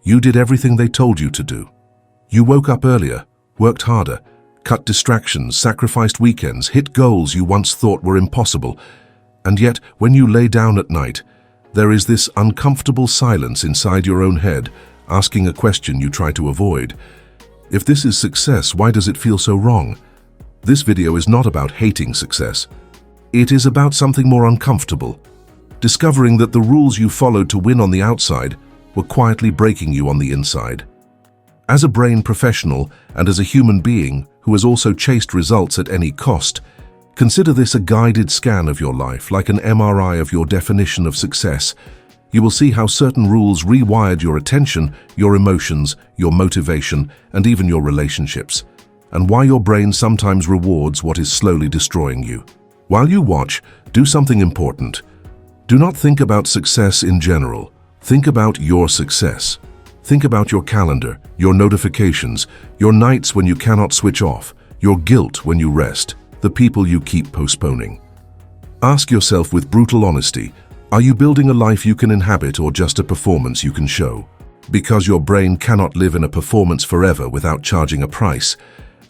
You did everything they told you to do. You woke up earlier, worked harder, cut distractions, sacrificed weekends, hit goals you once thought were impossible. And yet, when you lay down at night, there is this uncomfortable silence inside your own head, asking a question you try to avoid. If this is success, why does it feel so wrong? This video is not about hating success. It is about something more uncomfortable. Discovering that the rules you followed to win on the outside were quietly breaking you on the inside. As a brain professional and as a human being who has also chased results at any cost, consider this a guided scan of your life, like an MRI of your definition of success. You will see how certain rules rewired your attention, your emotions, your motivation, and even your relationships, and why your brain sometimes rewards what is slowly destroying you. While you watch, do something important. Do not think about success in general. Think about your success. Think about your calendar, your notifications, your nights when you cannot switch off, your guilt when you rest, the people you keep postponing. Ask yourself with brutal honesty, are you building a life you can inhabit or just a performance you can show? Because your brain cannot live in a performance forever without charging a price,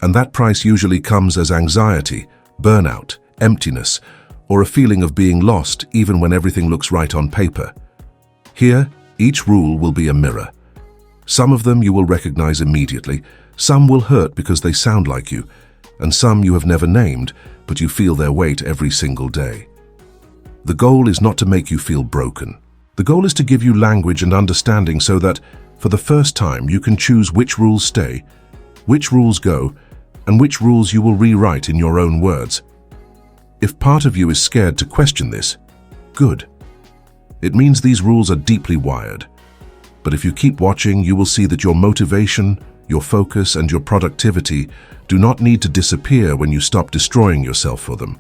and that price usually comes as anxiety, burnout, emptiness, or a feeling of being lost even when everything looks right on paper. Here, each rule will be a mirror. Some of them you will recognize immediately, some will hurt because they sound like you, and some you have never named, but you feel their weight every single day. The goal is not to make you feel broken. The goal is to give you language and understanding so that, for the first time, you can choose which rules stay, which rules go, and which rules you will rewrite in your own words. If part of you is scared to question this, good. It means these rules are deeply wired. But if you keep watching, you will see that your motivation, your focus, and your productivity do not need to disappear when you stop destroying yourself for them.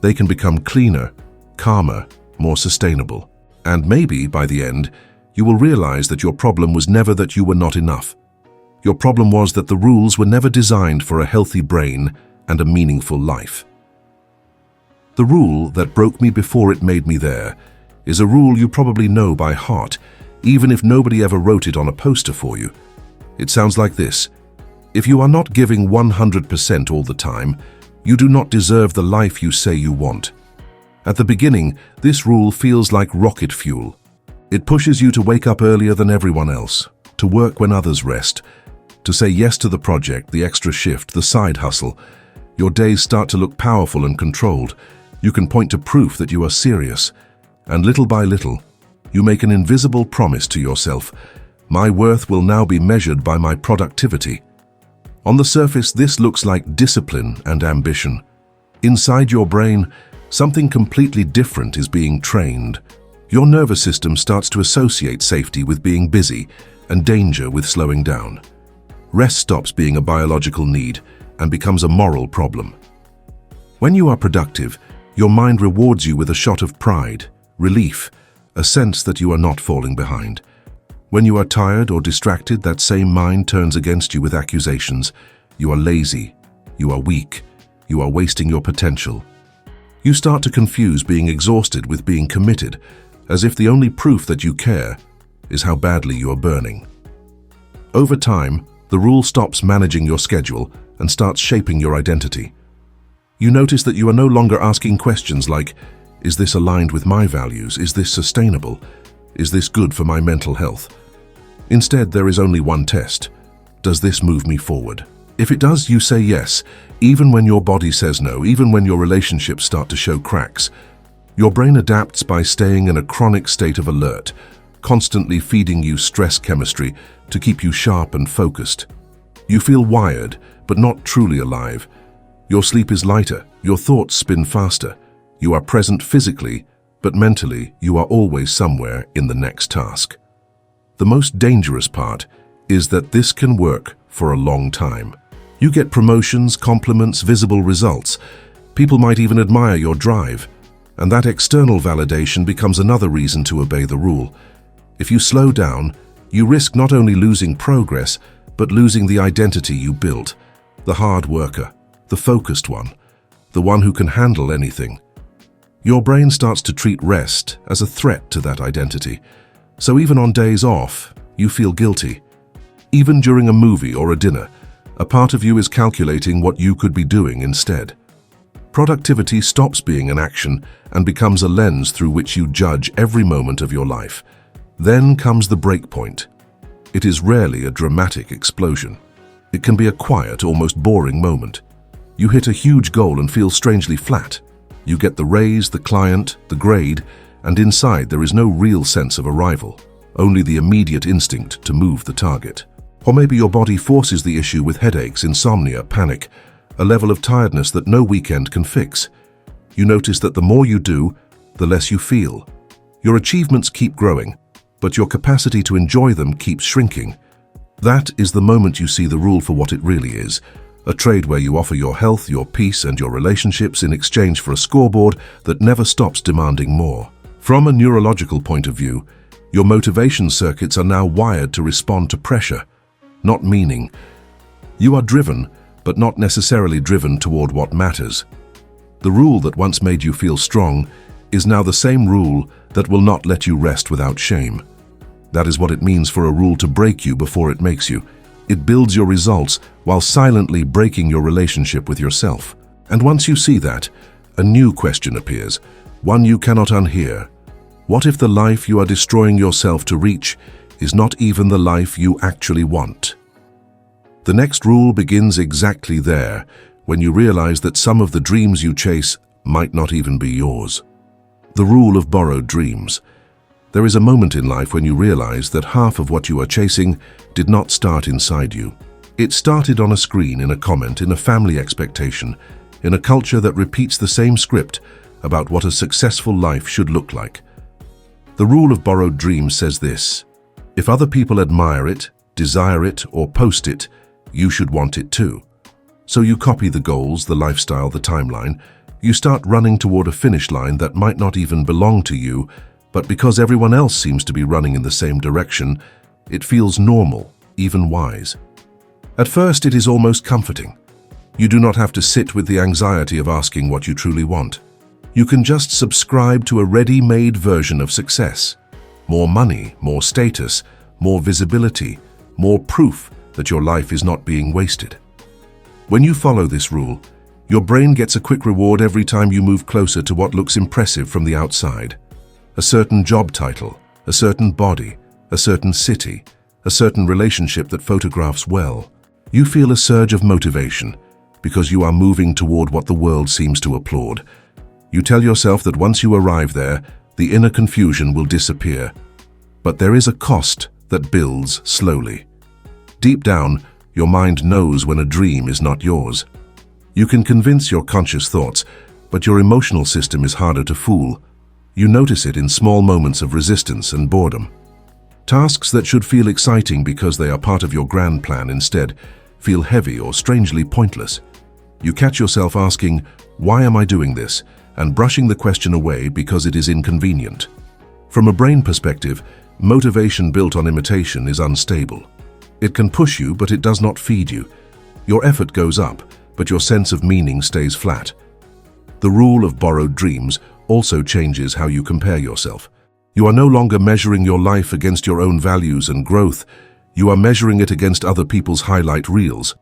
They can become cleaner, calmer, more sustainable. And maybe, by the end, you will realize that your problem was never that you were not enough. Your problem was that the rules were never designed for a healthy brain and a meaningful life. The rule that broke me before it made me there is a rule you probably know by heart, even if nobody ever wrote it on a poster for you. It sounds like this: if you are not giving 100% all the time, you do not deserve the life you say you want. At the beginning, this rule feels like rocket fuel. It pushes you to wake up earlier than everyone else, to work when others rest, to say yes to the project, the extra shift, the side hustle. Your days start to look powerful and controlled. You can point to proof that you are serious. And little by little, you make an invisible promise to yourself: my worth will now be measured by my productivity. On the surface, this looks like discipline and ambition. Inside your brain, something completely different is being trained. Your nervous system starts to associate safety with being busy and danger with slowing down. Rest stops being a biological need and becomes a moral problem. When you are productive, your mind rewards you with a shot of pride, relief, a sense that you are not falling behind. When you are tired or distracted, that same mind turns against you with accusations. You are lazy, you are weak, you are wasting your potential. You start to confuse being exhausted with being committed, as if the only proof that you care is how badly you are burning. Over time, the rule stops managing your schedule and starts shaping your identity. You notice that you are no longer asking questions like, is this aligned with my values? Is this sustainable? Is this good for my mental health? Instead, there is only one test. Does this move me forward? If it does, you say yes, even when your body says no, even when your relationships start to show cracks. Your brain adapts by staying in a chronic state of alert, constantly feeding you stress chemistry to keep you sharp and focused. You feel wired, but not truly alive. Your sleep is lighter, your thoughts spin faster. You are present physically, but mentally you are always somewhere in the next task. The most dangerous part is that this can work for a long time. You get promotions, compliments, visible results. People might even admire your drive, and that external validation becomes another reason to obey the rule. If you slow down, you risk not only losing progress, but losing the identity you built, the hard worker, the focused one, the one who can handle anything. Your brain starts to treat rest as a threat to that identity. So even on days off, You feel guilty. Even during a movie or a dinner, a part of you is calculating what you could be doing instead. Productivity stops being an action and becomes a lens through which you judge every moment of your life. Then comes the break point. It is rarely a dramatic explosion. It can be a quiet, almost boring moment. You hit a huge goal and feel strangely flat. You get the raise, the client, the grade, and inside there is no real sense of arrival, only the immediate instinct to move the target. Or maybe your body forces the issue with headaches, insomnia, panic, a level of tiredness that no weekend can fix. You notice that the more you do, the less you feel. Your achievements keep growing, but your capacity to enjoy them keeps shrinking. That is the moment you see the rule for what it really is, a trade where you offer your health, your peace, and your relationships in exchange for a scoreboard that never stops demanding more. From a neurological point of view, your motivation circuits are now wired to respond to pressure, not meaning. You are driven, but not necessarily driven toward what matters. The rule that once made you feel strong is now the same rule that will not let you rest without shame. That is what it means for a rule to break you before it makes you. It builds your results while silently breaking your relationship with yourself. And once you see that, a new question appears, one you cannot unhear. What if the life you are destroying yourself to reach is not even the life you actually want? The next rule begins exactly there, when you realize that some of the dreams you chase might not even be yours. The rule of borrowed dreams. There is a moment in life when you realize that half of what you are chasing did not start inside you. It started on a screen, in a comment, in a family expectation, in a culture that repeats the same script about what a successful life should look like. The rule of borrowed dreams says this: if other people admire it, desire it, or post it, you should want it too. So you copy the goals, the lifestyle, the timeline. You start running toward a finish line that might not even belong to you, but because everyone else seems to be running in the same direction, it feels normal, even wise. At first, it is almost comforting. You do not have to sit with the anxiety of asking what you truly want. You can just subscribe to a ready-made version of success. More money, more status, more visibility, more proof that your life is not being wasted. When you follow this rule, your brain gets a quick reward every time you move closer to what looks impressive from the outside. A certain job title, a certain body, a certain city, a certain relationship that photographs well. You feel a surge of motivation because you are moving toward what the world seems to applaud. You tell yourself that once you arrive there, the inner confusion will disappear. But there is a cost that builds slowly. Deep down, your mind knows when a dream is not yours. You can convince your conscious thoughts, but your emotional system is harder to fool. You notice it in small moments of resistance and boredom. Tasks that should feel exciting because they are part of your grand plan instead feel heavy or strangely pointless. You catch yourself asking, "Why am I doing this?" and brushing the question away because it is inconvenient. From a brain perspective, motivation built on imitation is unstable. It can push you, but it does not feed you. Your effort goes up, but your sense of meaning stays flat. The rule of borrowed dreams also changes how you compare yourself. You are no longer measuring your life against your own values and growth. You are measuring it against other people's highlight reels.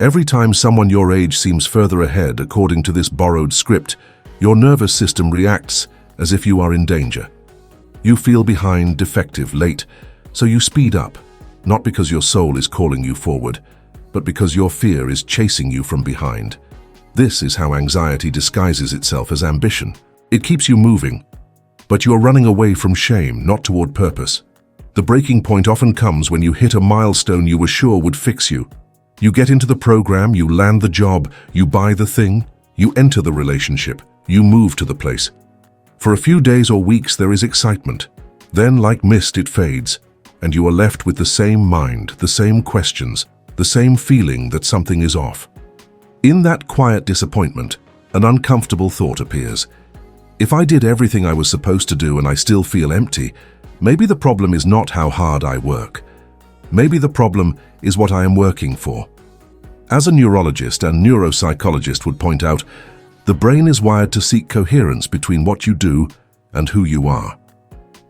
Every time someone your age seems further ahead according to this borrowed script, your nervous system reacts as if you are in danger. You feel behind, defective, late, so you speed up, not because your soul is calling you forward, but because your fear is chasing you from behind. This is how anxiety disguises itself as ambition. It keeps you moving, but you are running away from shame, not toward purpose. The breaking point often comes when you hit a milestone you were sure would fix you. You get into the program, you land the job, you buy the thing, you enter the relationship, you move to the place. For a few days or weeks there is excitement. Then, like mist, it fades, and you are left with the same mind, the same questions, the same feeling that something is off. In that quiet disappointment, an uncomfortable thought appears. If I did everything I was supposed to do and I still feel empty, maybe the problem is not how hard I work. Maybe the problem is what I am working for. As a neurologist and neuropsychologist would point out, the brain is wired to seek coherence between what you do and who you are.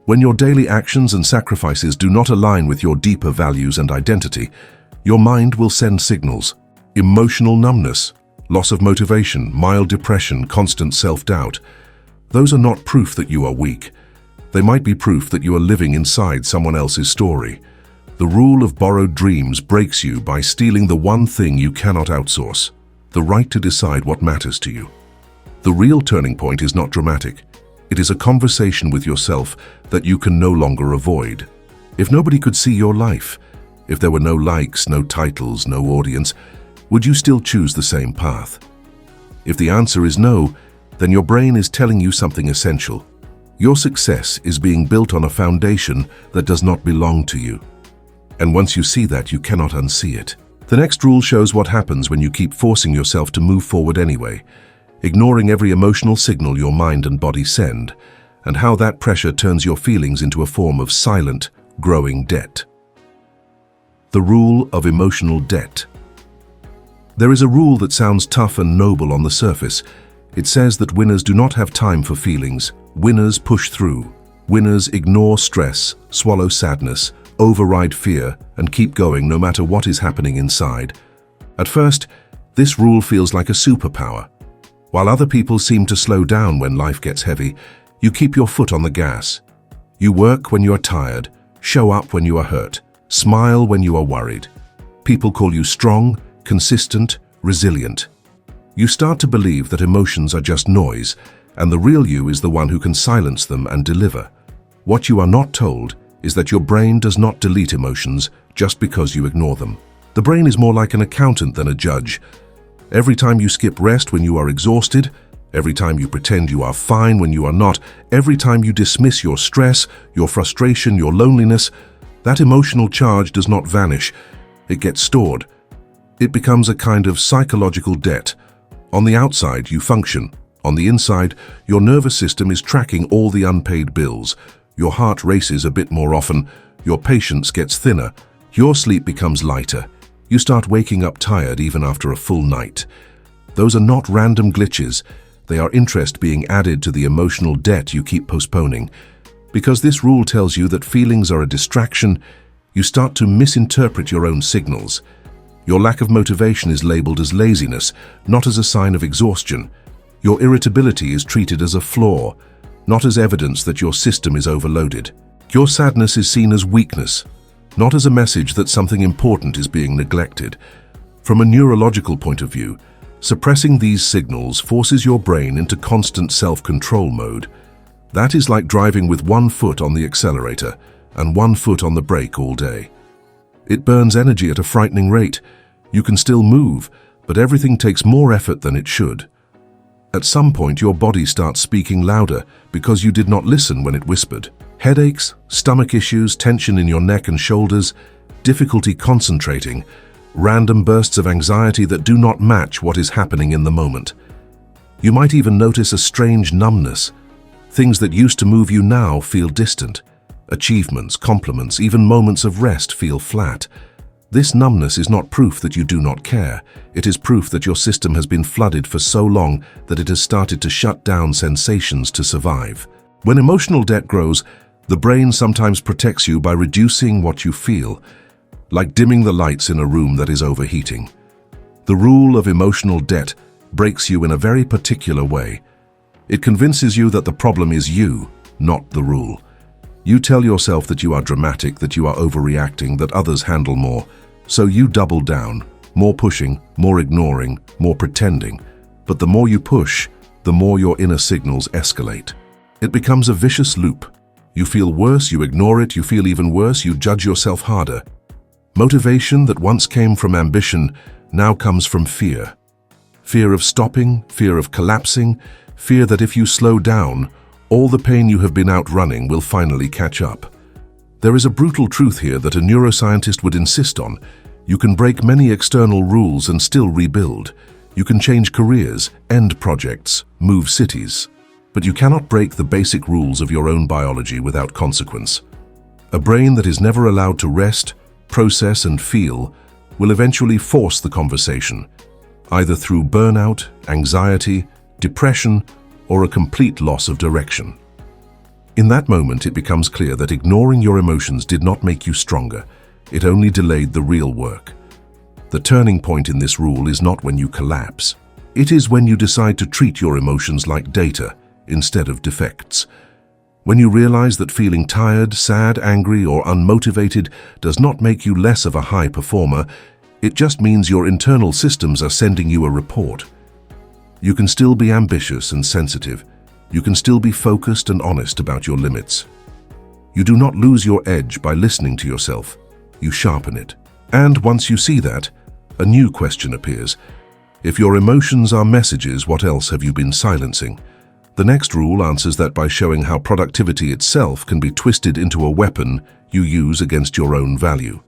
When your daily actions and sacrifices do not align with your deeper values and identity, your mind will send signals. Emotional numbness, loss of motivation, mild depression, constant self-doubt. Those are not proof that you are weak. They might be proof that you are living inside someone else's story. The rule of borrowed dreams breaks you by stealing the one thing you cannot outsource, the right to decide what matters to you. The real turning point is not dramatic. It is a conversation with yourself that you can no longer avoid. If nobody could see your life, if there were no likes, no titles, no audience, would you still choose the same path? If the answer is no, then your brain is telling you something essential. Your success is being built on a foundation that does not belong to you. And once you see that, you cannot unsee it. The next rule shows what happens when you keep forcing yourself to move forward anyway, ignoring every emotional signal your mind and body send, and how that pressure turns your feelings into a form of silent, growing debt. The rule of emotional debt. There is a rule that sounds tough and noble on the surface. It says that winners do not have time for feelings. Winners push through. Winners ignore stress, swallow sadness, override fear, and keep going no matter what is happening inside. At first, this rule feels like a superpower. While other people seem to slow down when life gets heavy, you keep your foot on the gas. You work when you are tired, show up when you are hurt, smile when you are worried. People call you strong, consistent, resilient. You start to believe that emotions are just noise, and the real you is the one who can silence them and deliver. What you are not told is that your brain does not delete emotions just because you ignore them. The brain is more like an accountant than a judge. Every time you skip rest when you are exhausted, every time you pretend you are fine when you are not, every time you dismiss your stress, your frustration, your loneliness, that emotional charge does not vanish. It gets stored. It becomes a kind of psychological debt. On the outside, you function. On the inside, your nervous system is tracking all the unpaid bills. Your heart races a bit more often. Your patience gets thinner. Your sleep becomes lighter. You start waking up tired even after a full night. Those are not random glitches. They are interest being added to the emotional debt you keep postponing. Because this rule tells you that feelings are a distraction, you start to misinterpret your own signals. Your lack of motivation is labeled as laziness, not as a sign of exhaustion. Your irritability is treated as a flaw, not as evidence that your system is overloaded. Your sadness is seen as weakness, not as a message that something important is being neglected. From a neurological point of view, suppressing these signals forces your brain into constant self-control mode. That is like driving with one foot on the accelerator and one foot on the brake all day. It burns energy at a frightening rate. You can still move, but everything takes more effort than it should. At some point, your body starts speaking louder because you did not listen when it whispered. Headaches, stomach issues, tension in your neck and shoulders, difficulty concentrating, random bursts of anxiety that do not match what is happening in the moment. You might even notice a strange numbness. Things that used to move you now feel distant. Achievements, compliments, even moments of rest feel flat. This numbness is not proof that you do not care. It is proof that your system has been flooded for so long that it has started to shut down sensations to survive. When emotional debt grows, the brain sometimes protects you by reducing what you feel, like dimming the lights in a room that is overheating. The rule of emotional debt breaks you in a very particular way. It convinces you that the problem is you, not the rule. You tell yourself that you are dramatic, that you are overreacting, that others handle more. So you double down, more pushing, more ignoring, more pretending. But the more you push, the more your inner signals escalate. It becomes a vicious loop. You feel worse, you ignore it, you feel even worse, you judge yourself harder. Motivation that once came from ambition now comes from fear. Fear of stopping, fear of collapsing, fear that if you slow down, all the pain you have been outrunning will finally catch up. There is a brutal truth here that a neuroscientist would insist on. You can break many external rules and still rebuild. You can change careers, end projects, move cities. But you cannot break the basic rules of your own biology without consequence. A brain that is never allowed to rest, process, and feel will eventually force the conversation, either through burnout, anxiety, depression, or a complete loss of direction. In that moment, it becomes clear that ignoring your emotions did not make you stronger. It only delayed the real work. The turning point in this rule is not when you collapse. It is when you decide to treat your emotions like data instead of defects. When you realize that feeling tired, sad, angry, or unmotivated does not make you less of a high performer, it just means your internal systems are sending you a report. You can still be ambitious and sensitive. You can still be focused and honest about your limits. You do not lose your edge by listening to yourself. You sharpen it. And once you see that, a new question appears. If your emotions are messages, what else have you been silencing? The next rule answers that by showing how productivity itself can be twisted into a weapon you use against your own value.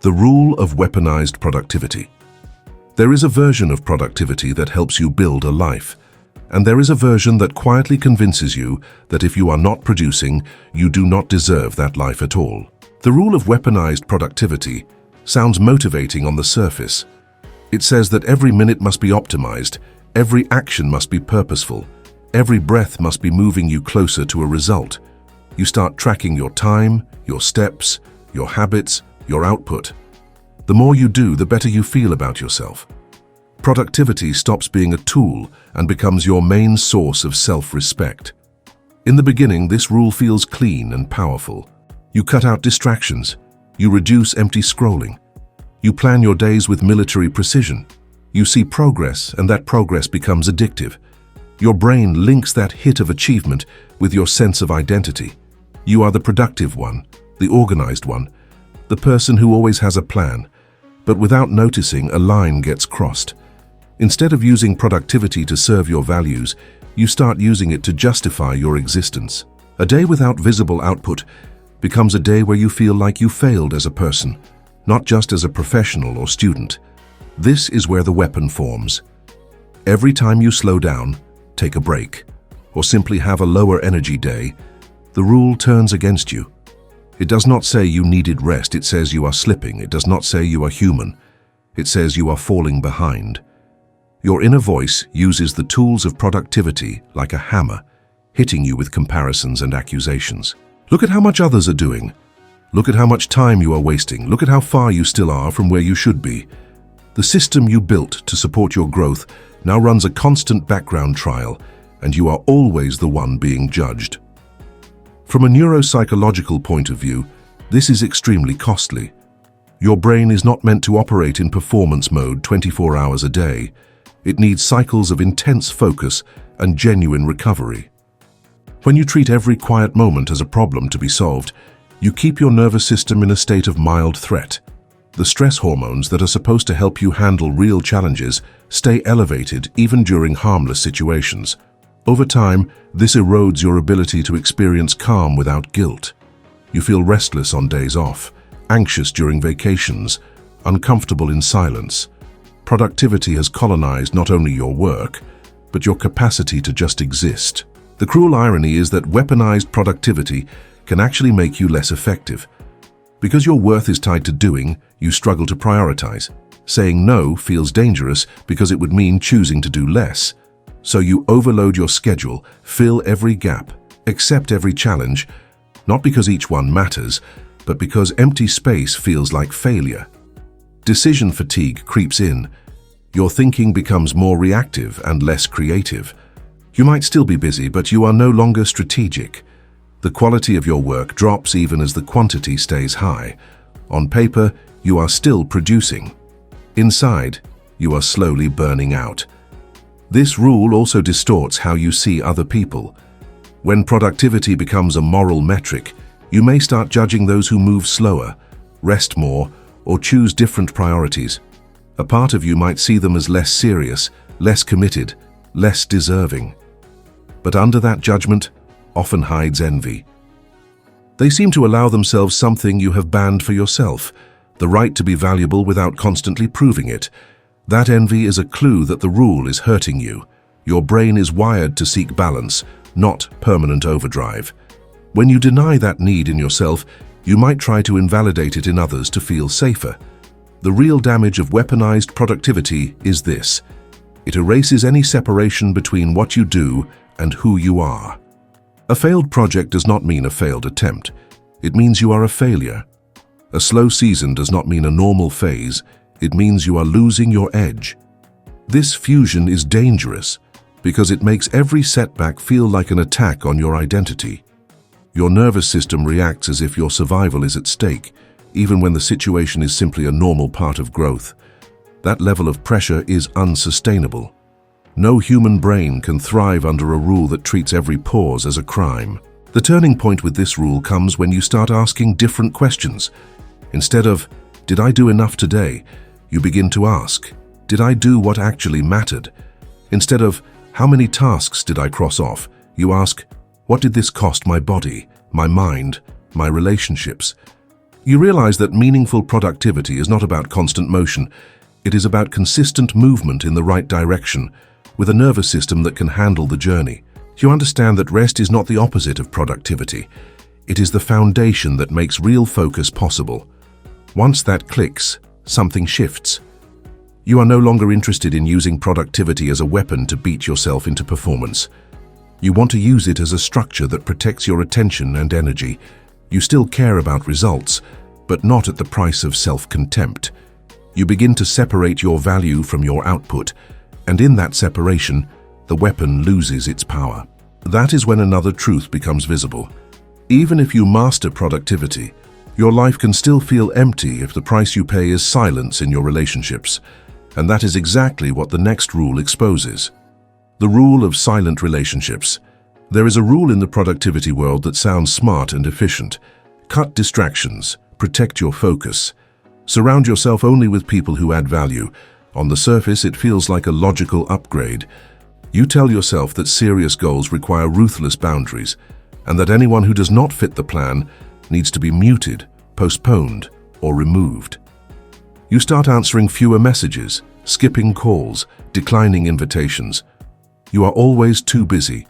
The rule of weaponized productivity. There is a version of productivity that helps you build a life, and there is a version that quietly convinces you that if you are not producing, you do not deserve that life at all. The rule of weaponized productivity sounds motivating on the surface. It says that every minute must be optimized, every action must be purposeful, every breath must be moving you closer to a result. You start tracking your time, your steps, your habits, your output. The more you do, the better you feel about yourself. Productivity stops being a tool and becomes your main source of self-respect. In the beginning, this rule feels clean and powerful. You cut out distractions. You reduce empty scrolling. You plan your days with military precision. You see progress, and that progress becomes addictive. Your brain links that hit of achievement with your sense of identity. You are the productive one, the organized one, the person who always has a plan. But without noticing, a line gets crossed. Instead of using productivity to serve your values, you start using it to justify your existence. A day without visible output becomes a day where you feel like you failed as a person, not just as a professional or student. This is where the weapon forms. Every time you slow down, take a break, or simply have a lower energy day, the rule turns against you. It does not say you needed rest, it says you are slipping. It does not say you are human. It says you are falling behind. Your inner voice uses the tools of productivity like a hammer, hitting you with comparisons and accusations. Look at how much others are doing. Look at how much time you are wasting. Look at how far you still are from where you should be. The system you built to support your growth now runs a constant background trial, and you are always the one being judged. From a neuropsychological point of view, this is extremely costly. Your brain is not meant to operate in performance mode 24 hours a day. It needs cycles of intense focus and genuine recovery. When you treat every quiet moment as a problem to be solved, you keep your nervous system in a state of mild threat. The stress hormones that are supposed to help you handle real challenges stay elevated even during harmless situations. Over time, this erodes your ability to experience calm without guilt. You feel restless on days off, anxious during vacations, uncomfortable in silence. Productivity has colonized not only your work, but your capacity to just exist. The cruel irony is that weaponized productivity can actually make you less effective. Because your worth is tied to doing, you struggle to prioritize. Saying no feels dangerous because it would mean choosing to do less. So you overload your schedule, fill every gap, accept every challenge, not because each one matters, but because empty space feels like failure. Decision fatigue creeps in. Your thinking becomes more reactive and less creative. You might still be busy, but you are no longer strategic. The quality of your work drops even as the quantity stays high. On paper, you are still producing. Inside, you are slowly burning out. This rule also distorts how you see other people. When productivity becomes a moral metric, you may start judging those who move slower, rest more, or choose different priorities. A part of you might see them as less serious, less committed, less deserving. But under that judgment often hides envy. They seem to allow themselves something you have banned for yourself, the right to be valuable without constantly proving it. That envy is a clue that the rule is hurting you. Your brain is wired to seek balance, not permanent overdrive. When you deny that need in yourself, you might try to invalidate it in others to feel safer. The real damage of weaponized productivity is this. It erases any separation between what you do and who you are. A failed project does not mean a failed attempt. It means you are a failure. A slow season does not mean a normal phase. It means you are losing your edge. This fusion is dangerous because it makes every setback feel like an attack on your identity. Your nervous system reacts as if your survival is at stake, even when the situation is simply a normal part of growth. That level of pressure is unsustainable. No human brain can thrive under a rule that treats every pause as a crime. The turning point with this rule comes when you start asking different questions. Instead of, "Did I do enough today?" you begin to ask, "Did I do what actually mattered?" Instead of, "How many tasks did I cross off?" you ask, "What did this cost my body, my mind, my relationships?" You realize that meaningful productivity is not about constant motion. It is about consistent movement in the right direction, with a nervous system that can handle the journey. You understand that rest is not the opposite of productivity. It is the foundation that makes real focus possible. Once that clicks, something shifts. You are no longer interested in using productivity as a weapon to beat yourself into performance. You want to use it as a structure that protects your attention and energy. You still care about results, but not at the price of self-contempt. You begin to separate your value from your output, and in that separation, the weapon loses its power. That is when another truth becomes visible. Even if you master productivity, your life can still feel empty if the price you pay is silence in your relationships. And that is exactly what the next rule exposes. The rule of silent relationships. There is a rule in the productivity world that sounds smart and efficient. Cut distractions, protect your focus. Surround yourself only with people who add value. On the surface, it feels like a logical upgrade. You tell yourself that serious goals require ruthless boundaries, and that anyone who does not fit the plan needs to be muted, postponed, or removed. You start answering fewer messages, skipping calls, declining invitations. You are always too busy.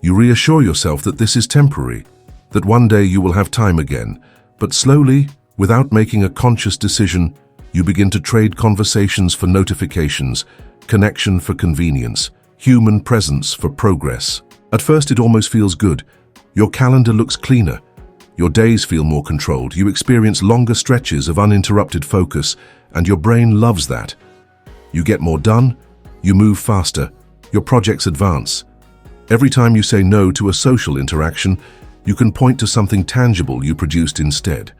You reassure yourself that this is temporary, that one day you will have time again, but slowly, without making a conscious decision, you begin to trade conversations for notifications, connection for convenience, human presence for progress. At first, it almost feels good. Your calendar looks cleaner. Your days feel more controlled. You experience longer stretches of uninterrupted focus, and your brain loves that. You get more done, you move faster, your projects advance. Every time you say no to a social interaction, you can point to something tangible you produced instead.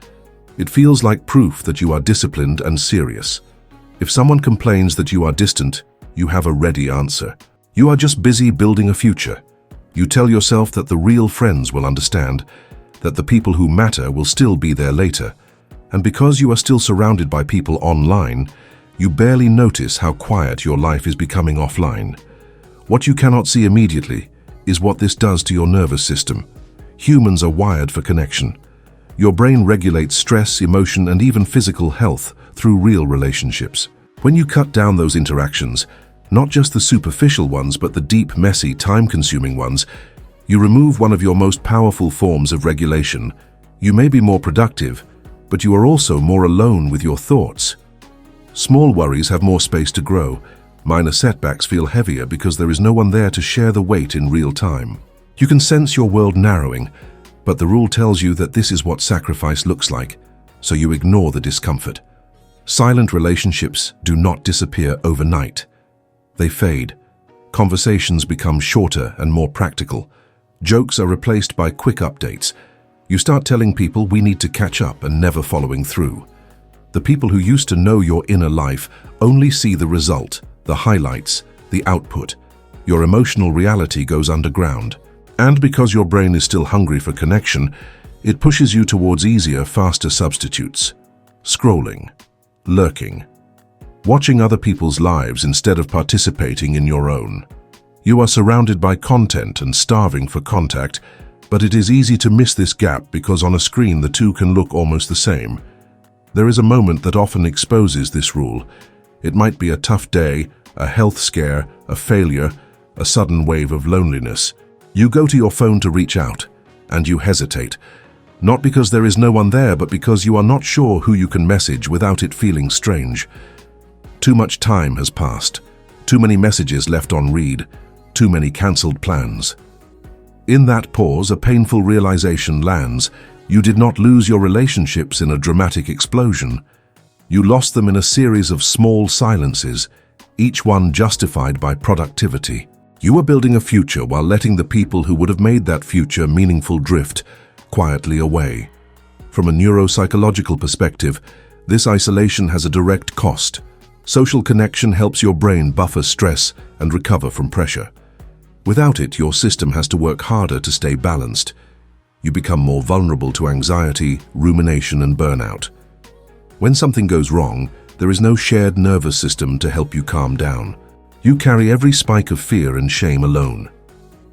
It feels like proof that you are disciplined and serious. If someone complains that you are distant, you have a ready answer. You are just busy building a future. You tell yourself that the real friends will understand, that the people who matter will still be there later. And because you are still surrounded by people online, you barely notice how quiet your life is becoming offline. What you cannot see immediately is what this does to your nervous system. Humans are wired for connection. Your brain regulates stress, emotion, and even physical health through real relationships. When you cut down those interactions, not just the superficial ones, but the deep, messy, time-consuming ones, you remove one of your most powerful forms of regulation. You may be more productive, but you are also more alone with your thoughts. Small worries have more space to grow. Minor setbacks feel heavier because there is no one there to share the weight in real time. You can sense your world narrowing, but the rule tells you that this is what sacrifice looks like, so you ignore the discomfort. Silent relationships do not disappear overnight. They fade. Conversations become shorter and more practical. Jokes are replaced by quick updates. You start telling people we need to catch up and never following through. The people who used to know your inner life only see the result, the highlights, the output. Your emotional reality goes underground. And because your brain is still hungry for connection, it pushes you towards easier, faster substitutes. Scrolling, lurking, watching other people's lives instead of participating in your own. You are surrounded by content and starving for contact, but it is easy to miss this gap because on a screen the two can look almost the same. There is a moment that often exposes this rule. It might be a tough day, a health scare, a failure, a sudden wave of loneliness. You go to your phone to reach out, and you hesitate. Not because there is no one there, but because you are not sure who you can message without it feeling strange. Too much time has passed. Too many messages left unread. Too many cancelled plans. In that pause, a painful realization lands. You did not lose your relationships in a dramatic explosion. You lost them in a series of small silences, each one justified by productivity. You were building a future while letting the people who would have made that future meaningful drift quietly away. From a neuropsychological perspective, this isolation has a direct cost. Social connection helps your brain buffer stress and recover from pressure. Without it, your system has to work harder to stay balanced. You become more vulnerable to anxiety, rumination, and burnout. When something goes wrong, there is no shared nervous system to help you calm down. You carry every spike of fear and shame alone.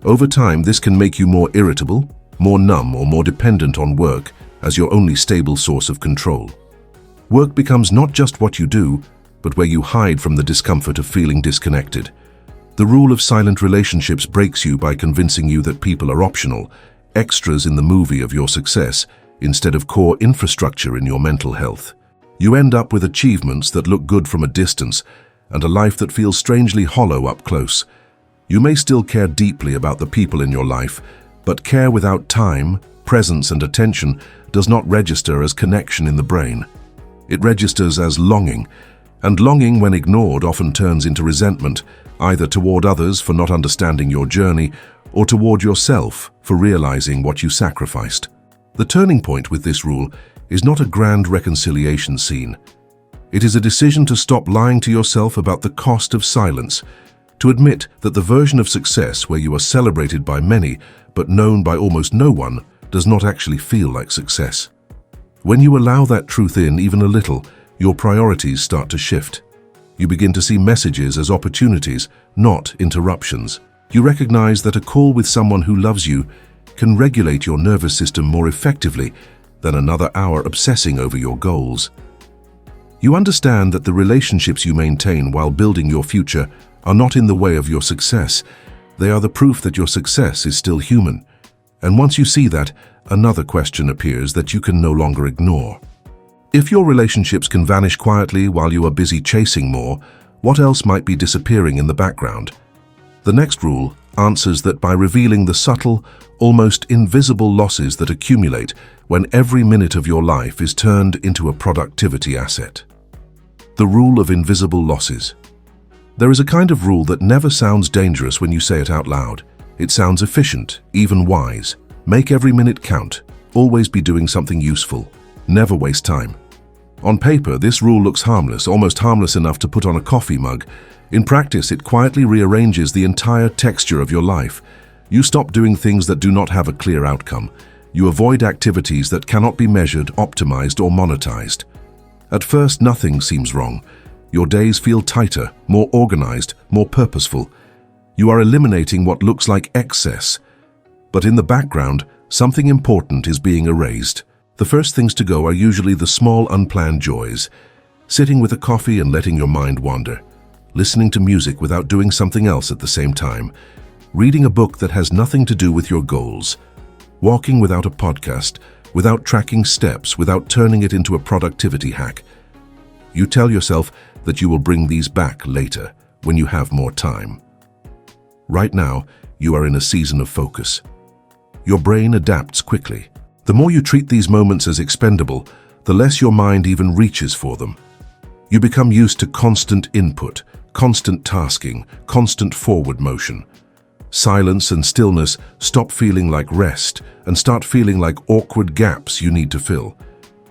Over time, this can make you more irritable, more numb, or more dependent on work as your only stable source of control. Work becomes not just what you do, but where you hide from the discomfort of feeling disconnected. The rule of silent relationships breaks you by convincing you that people are optional, extras in the movie of your success, instead of core infrastructure in your mental health. You end up with achievements that look good from a distance and a life that feels strangely hollow up close. You may still care deeply about the people in your life, but care without time, presence, and attention does not register as connection in the brain. It registers as longing, and longing, when ignored, often turns into resentment, either toward others for not understanding your journey or toward yourself for realizing what you sacrificed. The turning point with this rule is not a grand reconciliation scene. It is a decision to stop lying to yourself about the cost of silence, to admit that the version of success where you are celebrated by many but known by almost no one does not actually feel like success. When you allow that truth in even a little, your priorities start to shift. You begin to see messages as opportunities, not interruptions. You recognize that a call with someone who loves you can regulate your nervous system more effectively than another hour obsessing over your goals. You understand that the relationships you maintain while building your future are not in the way of your success. They are the proof that your success is still human. And once you see that, another question appears that you can no longer ignore. If your relationships can vanish quietly while you are busy chasing more, what else might be disappearing in the background? The next rule answers that by revealing the subtle, almost invisible losses that accumulate when every minute of your life is turned into a productivity asset. The rule of invisible losses. There is a kind of rule that never sounds dangerous when you say it out loud. It sounds efficient, even wise. Make every minute count. Always be doing something useful. Never waste time. On paper, this rule looks harmless, almost harmless enough to put on a coffee mug. In practice, it quietly rearranges the entire texture of your life. You stop doing things that do not have a clear outcome. You avoid activities that cannot be measured, optimized, or monetized. At first, nothing seems wrong. Your days feel tighter, more organized, more purposeful. You are eliminating what looks like excess. But in the background, something important is being erased. The first things to go are usually the small, unplanned joys. Sitting with a coffee and letting your mind wander. Listening to music without doing something else at the same time. Reading a book that has nothing to do with your goals. Walking without a podcast, without tracking steps, without turning it into a productivity hack. You tell yourself that you will bring these back later, when you have more time. Right now, you are in a season of focus. Your brain adapts quickly. The more you treat these moments as expendable, the less your mind even reaches for them. You become used to constant input, constant tasking, constant forward motion. Silence and stillness stop feeling like rest and start feeling like awkward gaps you need to fill.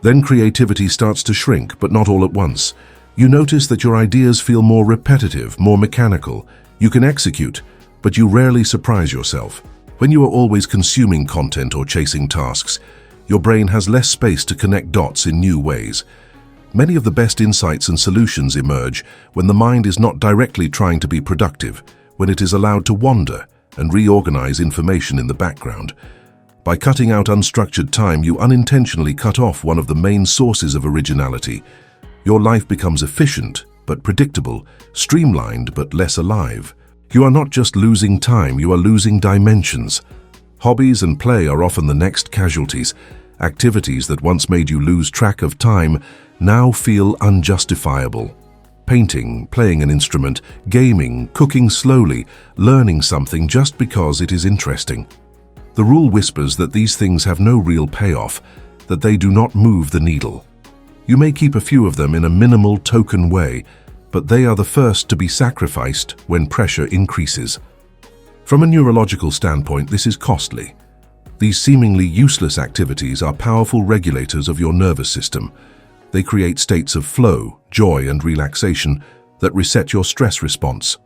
Then creativity starts to shrink, but not all at once. You notice that your ideas feel more repetitive, more mechanical. You can execute, but you rarely surprise yourself. When you are always consuming content or chasing tasks, your brain has less space to connect dots in new ways. Many of the best insights and solutions emerge when the mind is not directly trying to be productive, when it is allowed to wander and reorganize information in the background. By cutting out unstructured time, you unintentionally cut off one of the main sources of originality. Your life becomes efficient but predictable, streamlined but less alive. You are not just losing time, you are losing dimensions. Hobbies and play are often the next casualties. Activities that once made you lose track of time now feel unjustifiable. Painting, playing an instrument, gaming, cooking slowly, learning something just because it is interesting. The rule whispers that these things have no real payoff, that they do not move the needle. You may keep a few of them in a minimal token way, but they are the first to be sacrificed when pressure increases. From a neurological standpoint, this is costly. These seemingly useless activities are powerful regulators of your nervous system. They create states of flow, joy, and relaxation that reset your stress response.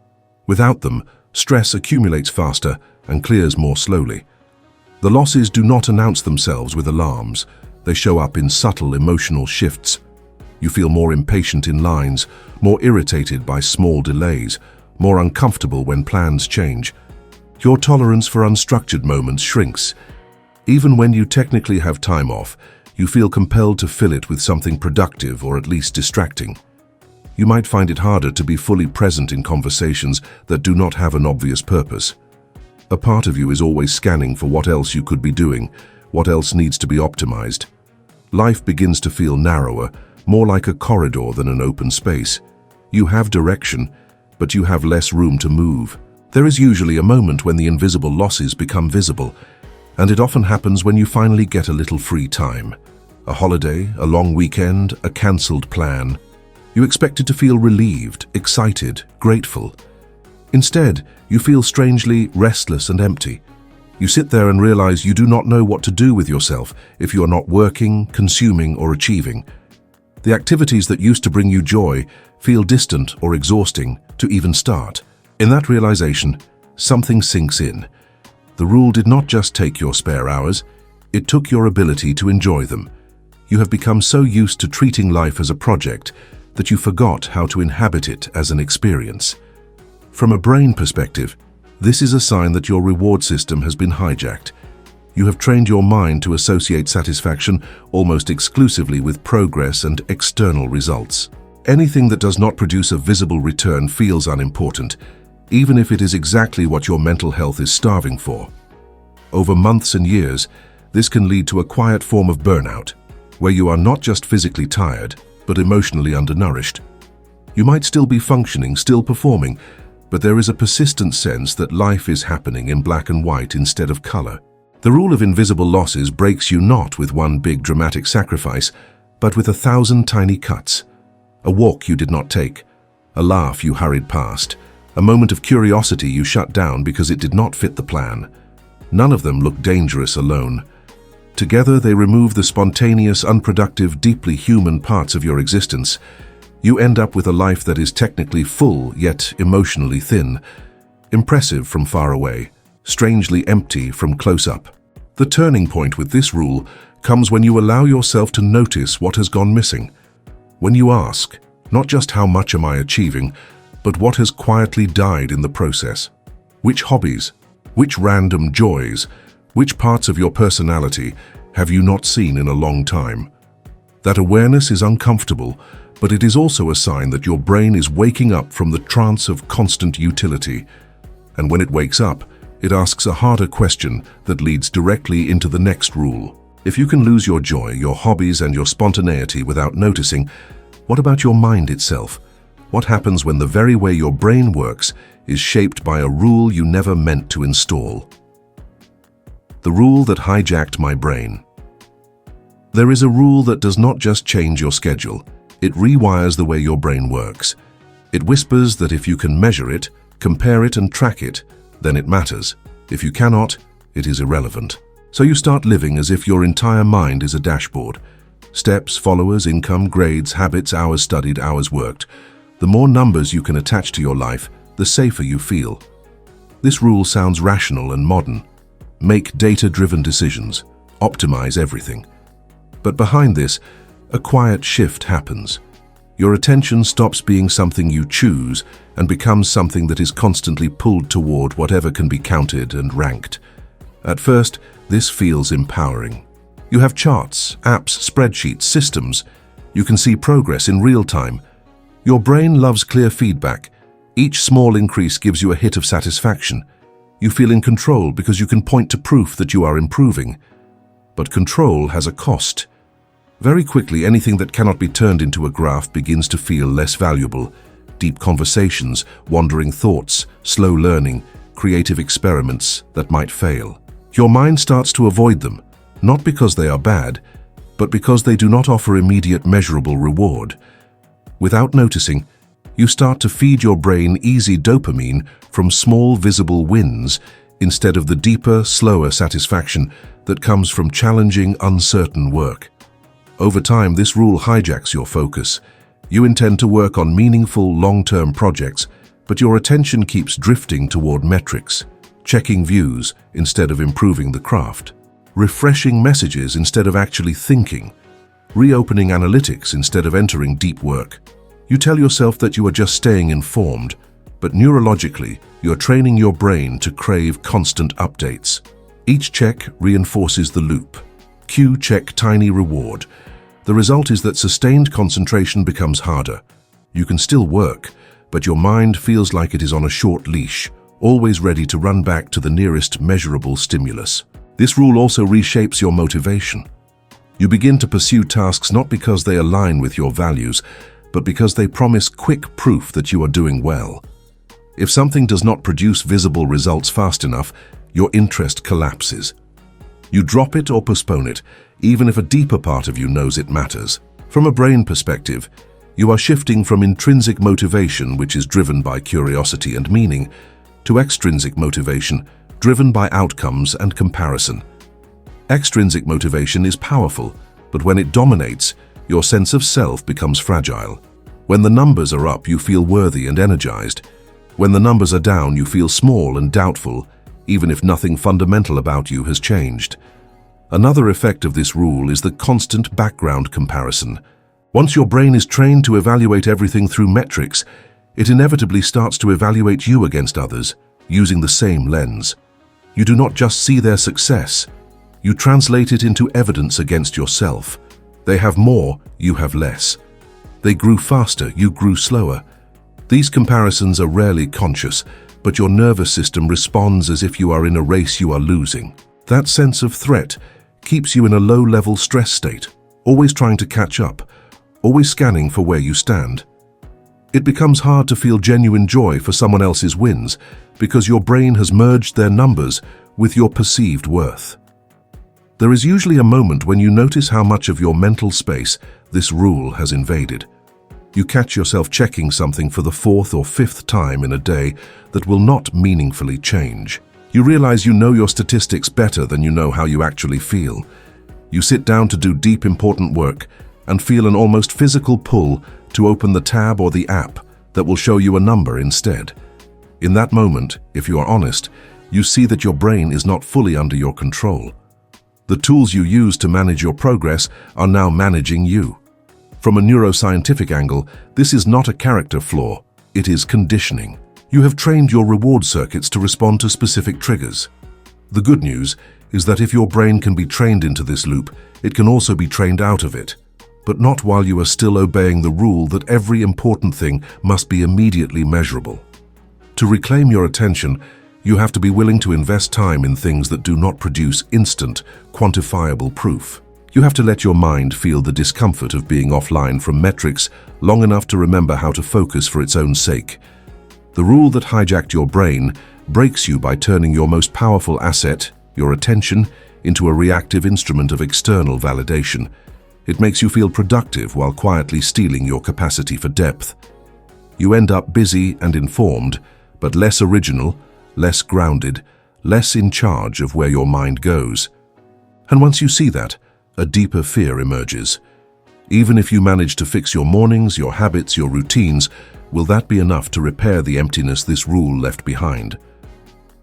Without them, stress accumulates faster and clears more slowly. The losses do not announce themselves with alarms. They show up in subtle emotional shifts. You feel more impatient in lines, more irritated by small delays, more uncomfortable when plans change. Your tolerance for unstructured moments shrinks. Even when you technically have time off, you feel compelled to fill it with something productive or at least distracting. You might find it harder to be fully present in conversations that do not have an obvious purpose. A part of you is always scanning for what else you could be doing, what else needs to be optimized. Life begins to feel narrower, more like a corridor than an open space. You have direction, but you have less room to move. There is usually a moment when the invisible losses become visible, and it often happens when you finally get a little free time. A holiday, a long weekend, a cancelled plan. You expected to feel relieved, excited, grateful. Instead, you feel strangely restless and empty. You sit there and realize you do not know what to do with yourself if you are not working, consuming, or achieving. The activities that used to bring you joy feel distant or exhausting to even start. In that realization, something sinks in. The rule did not just take your spare hours, it took your ability to enjoy them. You have become so used to treating life as a project that you forgot how to inhabit it as an experience. From a brain perspective, this is a sign that your reward system has been hijacked. You have trained your mind to associate satisfaction almost exclusively with progress and external results. Anything that does not produce a visible return feels unimportant, even if it is exactly what your mental health is starving for. Over months and years, this can lead to a quiet form of burnout, where you are not just physically tired, but emotionally undernourished. You might still be functioning, still performing, but there is a persistent sense that life is happening in black and white instead of color. The rule of invisible losses breaks you not with one big dramatic sacrifice, but with 1,000 tiny cuts. A walk you did not take, a laugh you hurried past, a moment of curiosity you shut down because it did not fit the plan. None of them look dangerous alone. Together they remove the spontaneous, unproductive, deeply human parts of your existence. You end up with a life that is technically full, yet emotionally thin, impressive from far away, strangely empty from close up. The turning point with this rule comes when you allow yourself to notice what has gone missing. When you ask, not just how much am I achieving, but what has quietly died in the process. Which hobbies, which random joys, which parts of your personality have you not seen in a long time? That awareness is uncomfortable, but it is also a sign that your brain is waking up from the trance of constant utility. And when it wakes up, it asks a harder question that leads directly into the next rule. If you can lose your joy, your hobbies, and your spontaneity without noticing, what about your mind itself? What happens when the very way your brain works is shaped by a rule you never meant to install? The rule that hijacked my brain. There is a rule that does not just change your schedule, it rewires the way your brain works. It whispers that if you can measure it, compare it, and track it, then it matters. If you cannot, it is irrelevant. So you start living as if your entire mind is a dashboard. Steps, followers, income, grades, habits, hours studied, hours worked. The more numbers you can attach to your life, the safer you feel. This rule sounds rational and modern. Make data-driven decisions. Optimize everything. But behind this, a quiet shift happens. Your attention stops being something you choose and becomes something that is constantly pulled toward whatever can be counted and ranked. At first, this feels empowering. You have charts, apps, spreadsheets, systems. You can see progress in real time. Your brain loves clear feedback. Each small increase gives you a hit of satisfaction. You feel in control because you can point to proof that you are improving. But control has a cost. Very quickly, anything that cannot be turned into a graph begins to feel less valuable. Deep conversations, wandering thoughts, slow learning, creative experiments that might fail. Your mind starts to avoid them, not because they are bad, but because they do not offer immediate measurable reward. Without noticing, you start to feed your brain easy dopamine from small visible wins instead of the deeper, slower satisfaction that comes from challenging, uncertain work. Over time, this rule hijacks your focus. You intend to work on meaningful, long-term projects, but your attention keeps drifting toward metrics, checking views instead of improving the craft, refreshing messages instead of actually thinking, reopening analytics instead of entering deep work. You tell yourself that you are just staying informed, but neurologically, you're training your brain to crave constant updates. Each check reinforces the loop. Cue, check, tiny reward. The result is that sustained concentration becomes harder. You can still work, but your mind feels like it is on a short leash, always ready to run back to the nearest measurable stimulus. This rule also reshapes your motivation. You begin to pursue tasks not because they align with your values, but because they promise quick proof that you are doing well. If something does not produce visible results fast enough, your interest collapses. You drop it or postpone it, even if a deeper part of you knows it matters. From a brain perspective, you are shifting from intrinsic motivation, which is driven by curiosity and meaning, to extrinsic motivation, driven by outcomes and comparison. Extrinsic motivation is powerful, but when it dominates, your sense of self becomes fragile. When the numbers are up, you feel worthy and energized. When the numbers are down, you feel small and doubtful, even if nothing fundamental about you has changed. Another effect of this rule is the constant background comparison. Once your brain is trained to evaluate everything through metrics, it inevitably starts to evaluate you against others, using the same lens. You do not just see their success, you translate it into evidence against yourself. They have more, you have less. They grew faster, you grew slower. These comparisons are rarely conscious, but your nervous system responds as if you are in a race you are losing. That sense of threat keeps you in a low-level stress state, always trying to catch up, always scanning for where you stand. It becomes hard to feel genuine joy for someone else's wins because your brain has merged their numbers with your perceived worth. There is usually a moment when you notice how much of your mental space this rule has invaded. You catch yourself checking something for the fourth or fifth time in a day that will not meaningfully change. You realize you know your statistics better than you know how you actually feel. You sit down to do deep, important work and feel an almost physical pull to open the tab or the app that will show you a number instead. In that moment, if you are honest, you see that your brain is not fully under your control. The tools you use to manage your progress are now managing you. From a neuroscientific angle, this is not a character flaw, it is conditioning. You have trained your reward circuits to respond to specific triggers. The good news is that if your brain can be trained into this loop, it can also be trained out of it, but not while you are still obeying the rule that every important thing must be immediately measurable. To reclaim your attention, you have to be willing to invest time in things that do not produce instant, quantifiable proof. You have to let your mind feel the discomfort of being offline from metrics long enough to remember how to focus for its own sake. The rule that hijacked your brain breaks you by turning your most powerful asset, your attention, into a reactive instrument of external validation. It makes you feel productive while quietly stealing your capacity for depth. You end up busy and informed, but less original, less grounded, less in charge of where your mind goes. And once you see that, a deeper fear emerges. Even if you manage to fix your mornings, your habits, your routines, will that be enough to repair the emptiness this rule left behind?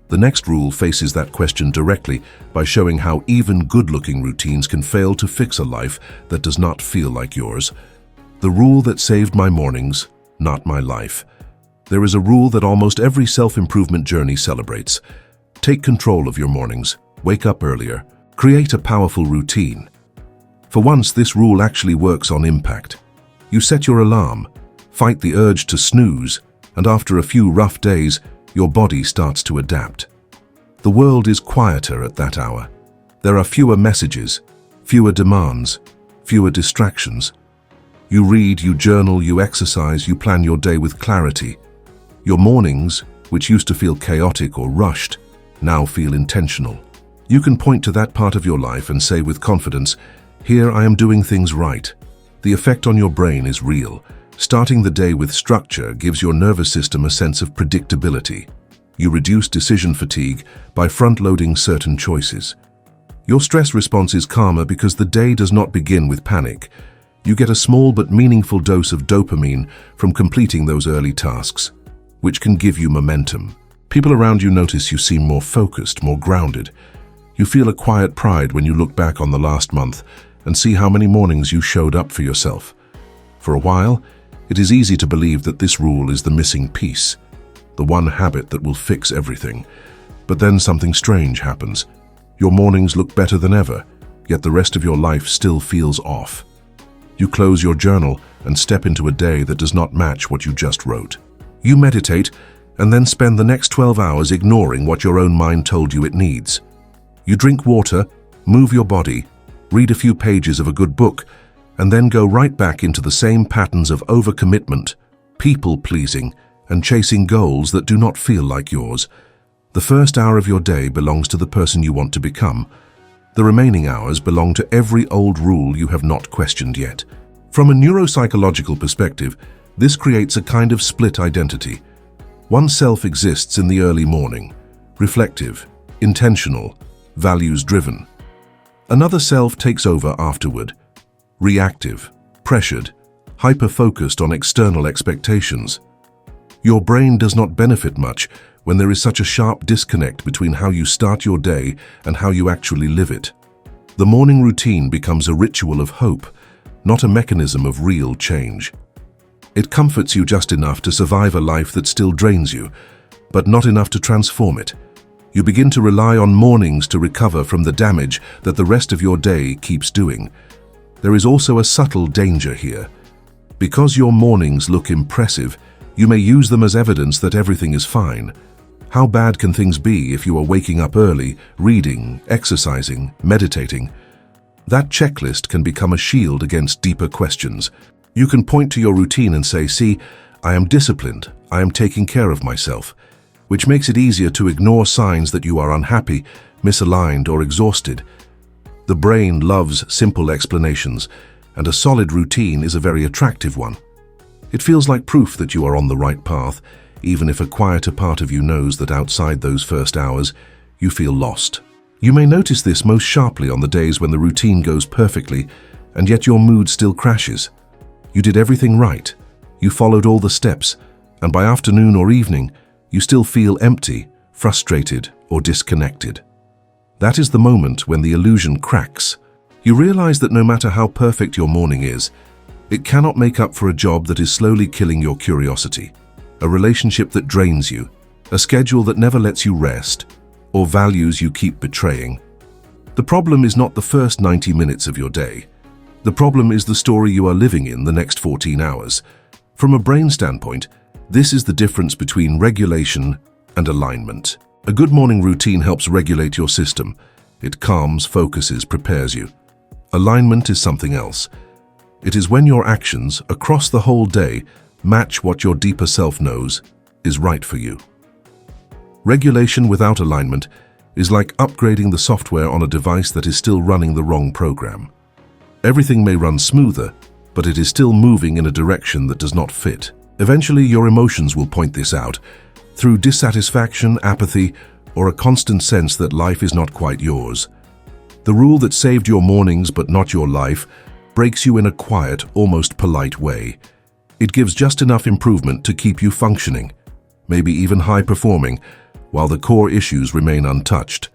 The next rule faces that question directly by showing how even good-looking routines can fail to fix a life that does not feel like yours. The rule that saved my mornings, not my life. There is a rule that almost every self-improvement journey celebrates. Take control of your mornings, wake up earlier, create a powerful routine. For once, this rule actually works on impact. You set your alarm, fight the urge to snooze, and after a few rough days, your body starts to adapt. The world is quieter at that hour. There are fewer messages, fewer demands, fewer distractions. You read, you journal, you exercise, you plan your day with clarity. Your mornings, which used to feel chaotic or rushed, now feel intentional. You can point to that part of your life and say with confidence, "Here I am doing things right." The effect on your brain is real. Starting the day with structure gives your nervous system a sense of predictability. You reduce decision fatigue by front-loading certain choices. Your stress response is calmer because the day does not begin with panic. You get a small but meaningful dose of dopamine from completing those early tasks, which can give you momentum. People around you notice you seem more focused, more grounded. You feel a quiet pride when you look back on the last month and see how many mornings you showed up for yourself. For a while, it is easy to believe that this rule is the missing piece, the one habit that will fix everything. But then something strange happens. Your mornings look better than ever, yet the rest of your life still feels off. You close your journal and step into a day that does not match what you just wrote. You meditate and then spend the next 12 hours ignoring what your own mind told you it needs. You drink water, move your body, read a few pages of a good book, and then go right back into the same patterns of overcommitment, people-pleasing, and chasing goals that do not feel like yours. The first hour of your day belongs to the person you want to become. The remaining hours belong to every old rule you have not questioned yet. From a neuropsychological perspective, this creates a kind of split identity. One self exists in the early morning, reflective, intentional, values-driven. Another self takes over afterward, reactive, pressured, hyper-focused on external expectations. Your brain does not benefit much when there is such a sharp disconnect between how you start your day and how you actually live it. The morning routine becomes a ritual of hope, not a mechanism of real change. It comforts you just enough to survive a life that still drains you, but not enough to transform it. You begin to rely on mornings to recover from the damage that the rest of your day keeps doing. There is also a subtle danger here. Because your mornings look impressive, you may use them as evidence that everything is fine. How bad can things be if you are waking up early, reading, exercising, meditating? That checklist can become a shield against deeper questions. You can point to your routine and say, "See, I am disciplined, I am taking care of myself," which makes it easier to ignore signs that you are unhappy, misaligned, or exhausted. The brain loves simple explanations, and a solid routine is a very attractive one. It feels like proof that you are on the right path, even if a quieter part of you knows that outside those first hours, you feel lost. You may notice this most sharply on the days when the routine goes perfectly, and yet your mood still crashes. You did everything right. You followed all the steps, and by afternoon or evening, you still feel empty, frustrated, or disconnected. That is the moment when the illusion cracks. You realize that no matter how perfect your morning is, it cannot make up for a job that is slowly killing your curiosity, a relationship that drains you, a schedule that never lets you rest, or values you keep betraying. The problem is not the first 90 minutes of your day. The problem is the story you are living in the next 14 hours. From a brain standpoint, this is the difference between regulation and alignment. A good morning routine helps regulate your system. It calms, focuses, prepares you. Alignment is something else. It is when your actions, across the whole day, match what your deeper self knows is right for you. Regulation without alignment is like upgrading the software on a device that is still running the wrong program. Everything may run smoother, but it is still moving in a direction that does not fit. Eventually, your emotions will point this out, through dissatisfaction, apathy, or a constant sense that life is not quite yours. The rule that saved your mornings but not your life breaks you in a quiet, almost polite way. It gives just enough improvement to keep you functioning, maybe even high-performing, while the core issues remain untouched.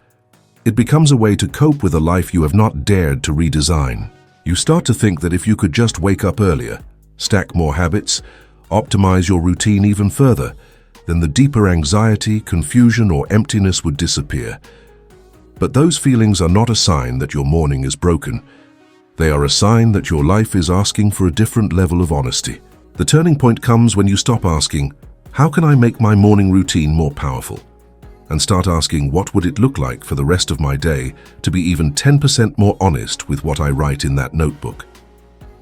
It becomes a way to cope with a life you have not dared to redesign. You start to think that if you could just wake up earlier, stack more habits, optimize your routine even further, then the deeper anxiety, confusion, or emptiness would disappear. But those feelings are not a sign that your morning is broken. They are a sign that your life is asking for a different level of honesty. The turning point comes when you stop asking, "How can I make my morning routine more powerful?" and start asking, "What would it look like for the rest of my day to be even 10% more honest with what I write in that notebook?"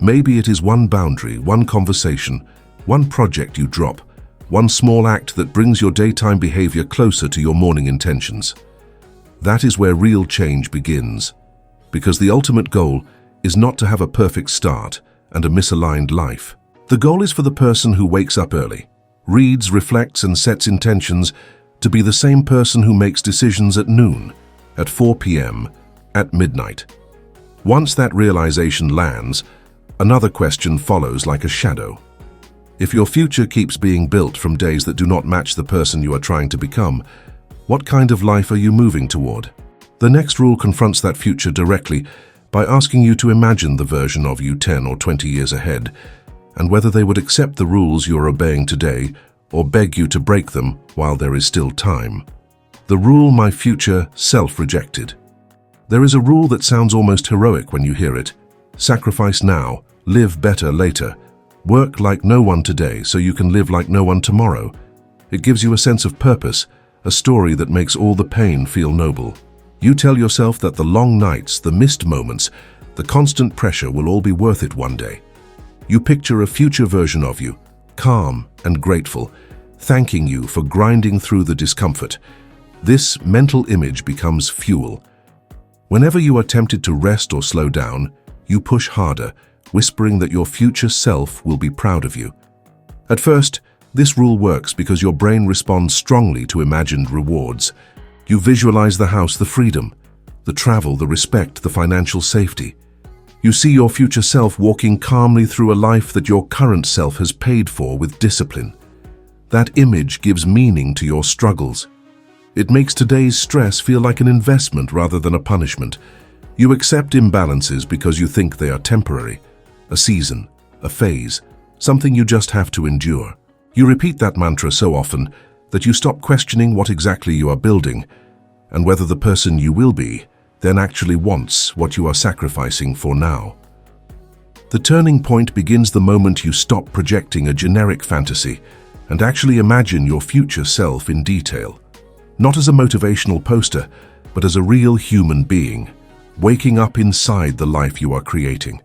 Maybe it is one boundary, one conversation, one project you drop, one small act that brings your daytime behavior closer to your morning intentions. That is where real change begins. Because the ultimate goal is not to have a perfect start and a misaligned life. The goal is for the person who wakes up early, reads, reflects, and sets intentions to be the same person who makes decisions at noon, at 4 p.m., at midnight. Once that realization lands, another question follows like a shadow. If your future keeps being built from days that do not match the person you are trying to become, what kind of life are you moving toward? The next rule confronts that future directly by asking you to imagine the version of you 10 or 20 years ahead, and whether they would accept the rules you are obeying today or beg you to break them while there is still time. The rule my future self rejected. There is a rule that sounds almost heroic when you hear it. Sacrifice now, live better later. Work like no one today so you can live like no one tomorrow. It gives you a sense of purpose, a story that makes all the pain feel noble. You tell yourself that the long nights, the missed moments, the constant pressure will all be worth it one day. You picture a future version of you, calm and grateful, thanking you for grinding through the discomfort. This mental image becomes fuel. Whenever you are tempted to rest or slow down, you push harder, whispering that your future self will be proud of you. At first, this rule works because your brain responds strongly to imagined rewards. You visualize the house, the freedom, the travel, the respect, the financial safety. You see your future self walking calmly through a life that your current self has paid for with discipline. That image gives meaning to your struggles. It makes today's stress feel like an investment rather than a punishment. You accept imbalances because you think they are temporary, a season, a phase, something you just have to endure. You repeat that mantra so often that you stop questioning what exactly you are building and whether the person you will be then actually wants what you are sacrificing for now. The turning point begins the moment you stop projecting a generic fantasy and actually imagine your future self in detail. Not as a motivational poster, but as a real human being, waking up inside the life you are creating.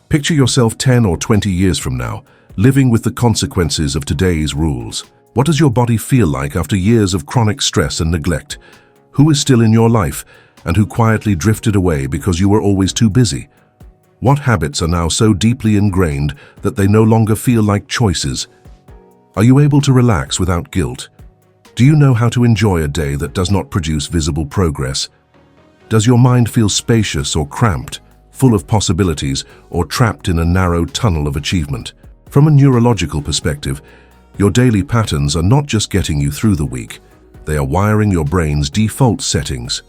Picture yourself 10 or 20 years from now, living with the consequences of today's rules. What does your body feel like after years of chronic stress and neglect? Who is still in your life and who quietly drifted away because you were always too busy? What habits are now so deeply ingrained that they no longer feel like choices? Are you able to relax without guilt? Do you know how to enjoy a day that does not produce visible progress? Does your mind feel spacious or cramped, full of possibilities, or trapped in a narrow tunnel of achievement? From a neurological perspective, your daily patterns are not just getting you through the week, they are wiring your brain's default settings.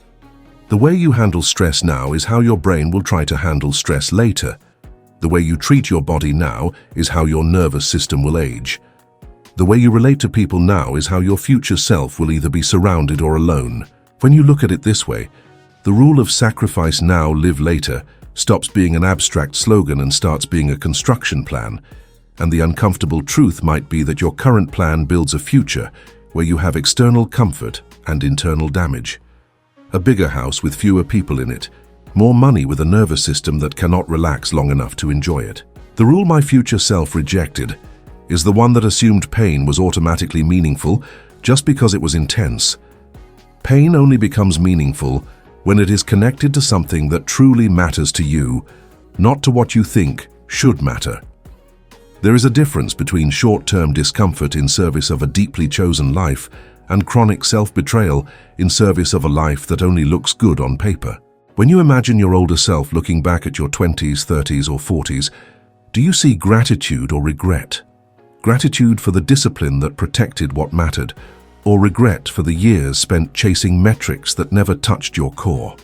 The way you handle stress now is how your brain will try to handle stress later. The way you treat your body now is how your nervous system will age. The way you relate to people now is how your future self will either be surrounded or alone. When you look at it this way, the rule of sacrifice now, live later stops being an abstract slogan and starts being a construction plan. And the uncomfortable truth might be that your current plan builds a future where you have external comfort and internal damage. A bigger house with fewer people in it, more money with a nervous system that cannot relax long enough to enjoy it. The rule my future self rejected is the one that assumed pain was automatically meaningful just because it was intense. Pain only becomes meaningful when it is connected to something that truly matters to you, not to what you think should matter. There is a difference between short-term discomfort in service of a deeply chosen life and chronic self-betrayal in service of a life that only looks good on paper. When you imagine your older self looking back at your 20s, 30s, or 40s, do you see gratitude or regret? Gratitude for the discipline that protected what mattered, or regret for the years spent chasing metrics that never touched your core?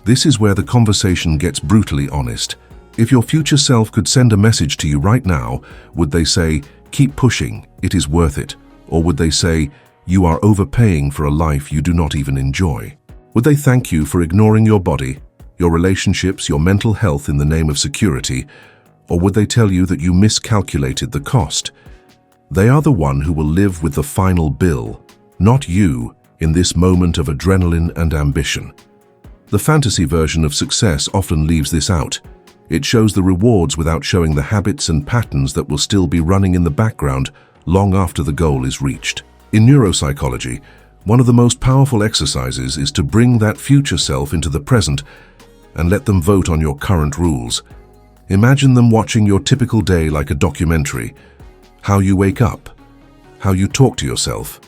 This is where the conversation gets brutally honest. If your future self could send a message to you right now, would they say, "Keep pushing, it is worth it"? Or would they say, "You are overpaying for a life you do not even enjoy"? Would they thank you for ignoring your body, your relationships, your mental health in the name of security? Or would they tell you that you miscalculated the cost? They are the one who will live with the final bill, not you, in this moment of adrenaline and ambition. The fantasy version of success often leaves this out. It shows the rewards without showing the habits and patterns that will still be running in the background long after the goal is reached. In neuropsychology, One of the most powerful exercises is to bring that future self into the present and let them vote on your current rules. Imagine them watching your typical day like a documentary. How you wake up, how you talk to yourself,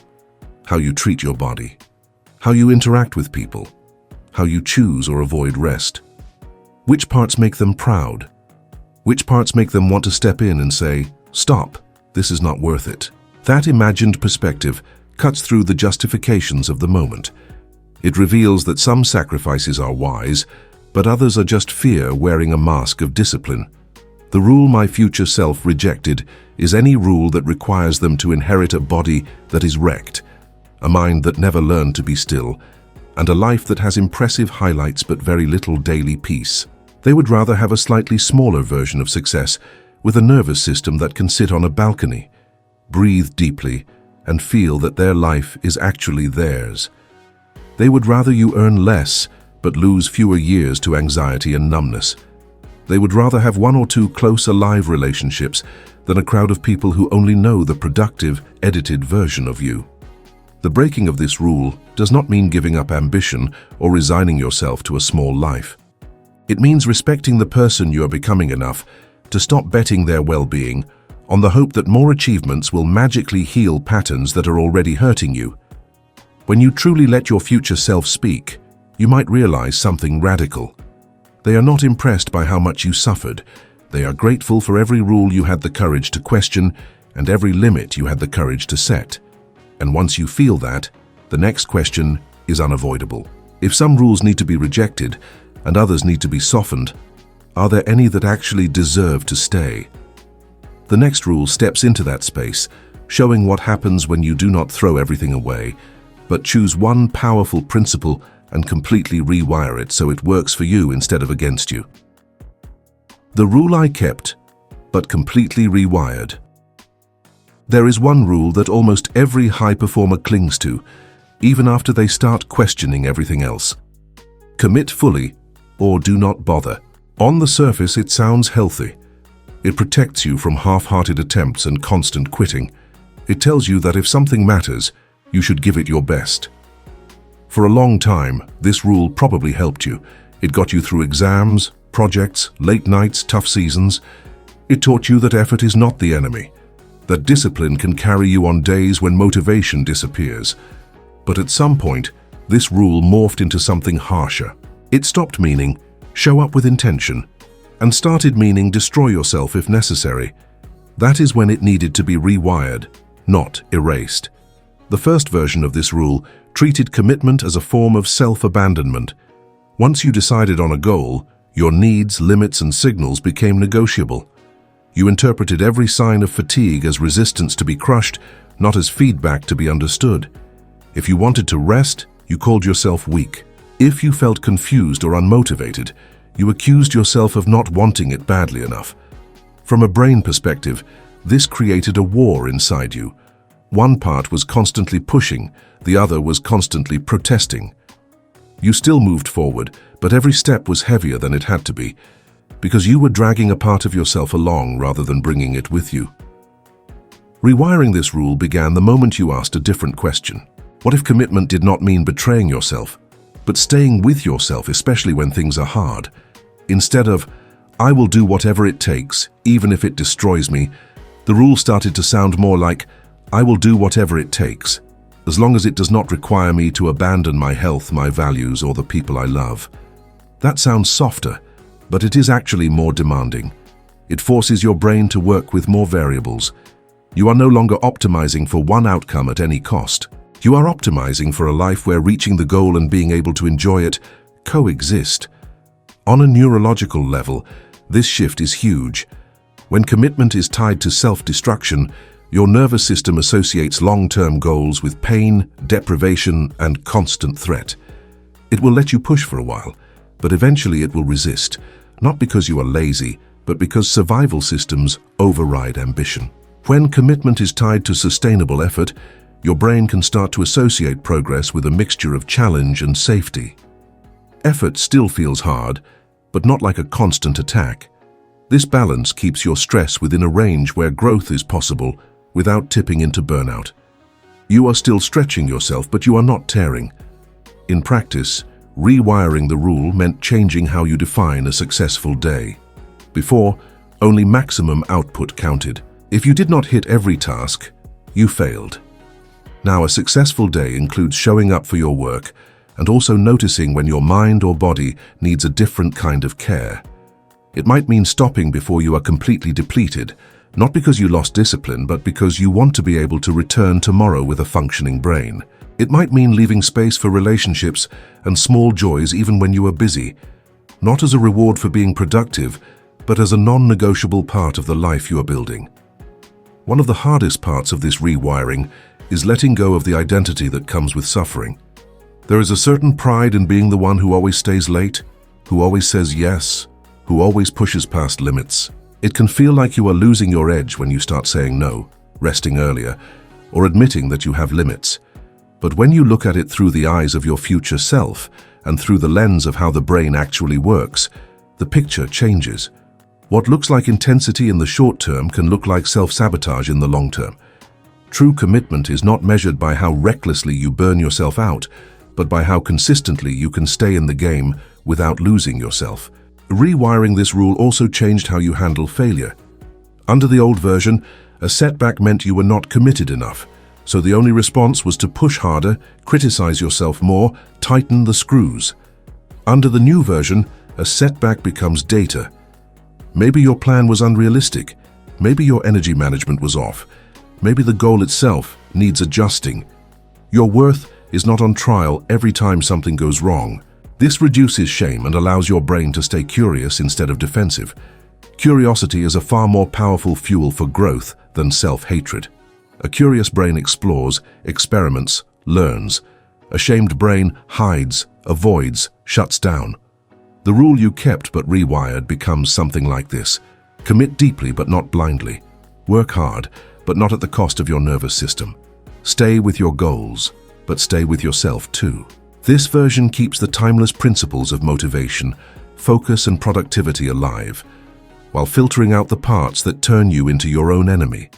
how you treat your body, how you interact with people, how you choose or avoid rest. Which parts make them proud? Which parts make them want to step in and say, "Stop, this is not worth it"? That imagined perspective cuts through the justifications of the moment. It reveals that some sacrifices are wise, but others are just fear wearing a mask of discipline. The rule my future self rejected is any rule that requires them to inherit a body that is wrecked, a mind that never learned to be still, and a life that has impressive highlights but very little daily peace. They would rather have a slightly smaller version of success, with a nervous system that can sit on a balcony, breathe deeply, and feel that their life is actually theirs. They would rather you earn less but lose fewer years to anxiety and numbness. They would rather have one or two close, alive relationships than a crowd of people who only know the productive, edited version of you. The breaking of this rule does not mean giving up ambition or resigning yourself to a small life. It means respecting the person you are becoming enough to stop betting their well-being on the hope that more achievements will magically heal patterns that are already hurting you. When you truly let your future self speak, you might realize something radical. They are not impressed by how much you suffered. They are grateful for every rule you had the courage to question and every limit you had the courage to set. And once you feel that, the next question is unavoidable. If some rules need to be rejected and others need to be softened, are there any that actually deserve to stay? The next rule steps into that space, showing what happens when you do not throw everything away, but choose one powerful principle and completely rewire it so it works for you instead of against you. The rule I kept, but completely rewired. There is one rule that almost every high performer clings to, even after they start questioning everything else. Commit fully, or do not bother. On the surface, it sounds healthy. It protects you from half-hearted attempts and constant quitting. It tells you that if something matters, you should give it your best. For a long time, this rule probably helped you. It got you through exams, projects, late nights, tough seasons. It taught you that effort is not the enemy, that discipline can carry you on days when motivation disappears. But at some point, this rule morphed into something harsher. It stopped meaning, "Show up with intention," and started meaning, "Destroy yourself if necessary." That is when it needed to be rewired, not erased. The first version of this rule treated commitment as a form of self-abandonment. Once you decided on a goal, your needs, limits, and signals became negotiable. You interpreted every sign of fatigue as resistance to be crushed, not as feedback to be understood. If you wanted to rest, you called yourself weak. If you felt confused or unmotivated, you accused yourself of not wanting it badly enough. From a brain perspective, this created a war inside you. One part was constantly pushing, the other was constantly protesting. You still moved forward, but every step was heavier than it had to be, because you were dragging a part of yourself along rather than bringing it with you. Rewiring this rule began the moment you asked a different question. What if commitment did not mean betraying yourself, but staying with yourself, especially when things are hard? Instead of, "I will do whatever it takes, even if it destroys me," the rule started to sound more like, "I will do whatever it takes, as long as it does not require me to abandon my health, my values, or the people I love." That sounds softer, but it is actually more demanding. It forces your brain to work with more variables. You are no longer optimizing for one outcome at any cost. You are optimizing for a life where reaching the goal and being able to enjoy it coexist. On a neurological level, this shift is huge. When commitment is tied to self-destruction, your nervous system associates long-term goals with pain, deprivation, and constant threat. It will let you push for a while, but eventually it will resist, not because you are lazy, but because survival systems override ambition. When commitment is tied to sustainable effort, your brain can start to associate progress with a mixture of challenge and safety. Effort still feels hard, but not like a constant attack. This balance keeps your stress within a range where growth is possible without tipping into burnout. You are still stretching yourself, but you are not tearing. In practice, rewiring the rule meant changing how you define a successful day. Before, only maximum output counted. If you did not hit every task, you failed. Now, a successful day includes showing up for your work and also noticing when your mind or body needs a different kind of care. It might mean stopping before you are completely depleted, not because you lost discipline, but because you want to be able to return tomorrow with a functioning brain. It might mean leaving space for relationships and small joys even when you are busy, not as a reward for being productive, but as a non-negotiable part of the life you are building. One of the hardest parts of this rewiring is letting go of the identity that comes with suffering. There is a certain pride in being the one who always stays late, who always says yes, who always pushes past limits. It can feel like you are losing your edge when you start saying no, resting earlier, or admitting that you have limits. But when you look at it through the eyes of your future self and through the lens of how the brain actually works, the picture changes. What looks like intensity in the short term can look like self-sabotage in the long term. True commitment is not measured by how recklessly you burn yourself out, but by how consistently you can stay in the game without losing yourself. Rewiring this rule also changed how you handle failure. Under the old version, a setback meant you were not committed enough, so the only response was to push harder, criticize yourself more, tighten the screws. Under the new version, a setback becomes data. Maybe your plan was unrealistic, maybe your energy management was off, maybe the goal itself needs adjusting. Your worth is not on trial every time something goes wrong. This reduces shame and allows your brain to stay curious instead of defensive. Curiosity is a far more powerful fuel for growth than self-hatred. A curious brain explores, experiments, learns. A shamed brain hides, avoids, shuts down. The rule you kept but rewired becomes something like this. Commit deeply but not blindly. Work hard, but not at the cost of your nervous system. Stay with your goals, but stay with yourself too. This version keeps the timeless principles of motivation, focus and productivity alive, while filtering out the parts that turn you into your own enemy.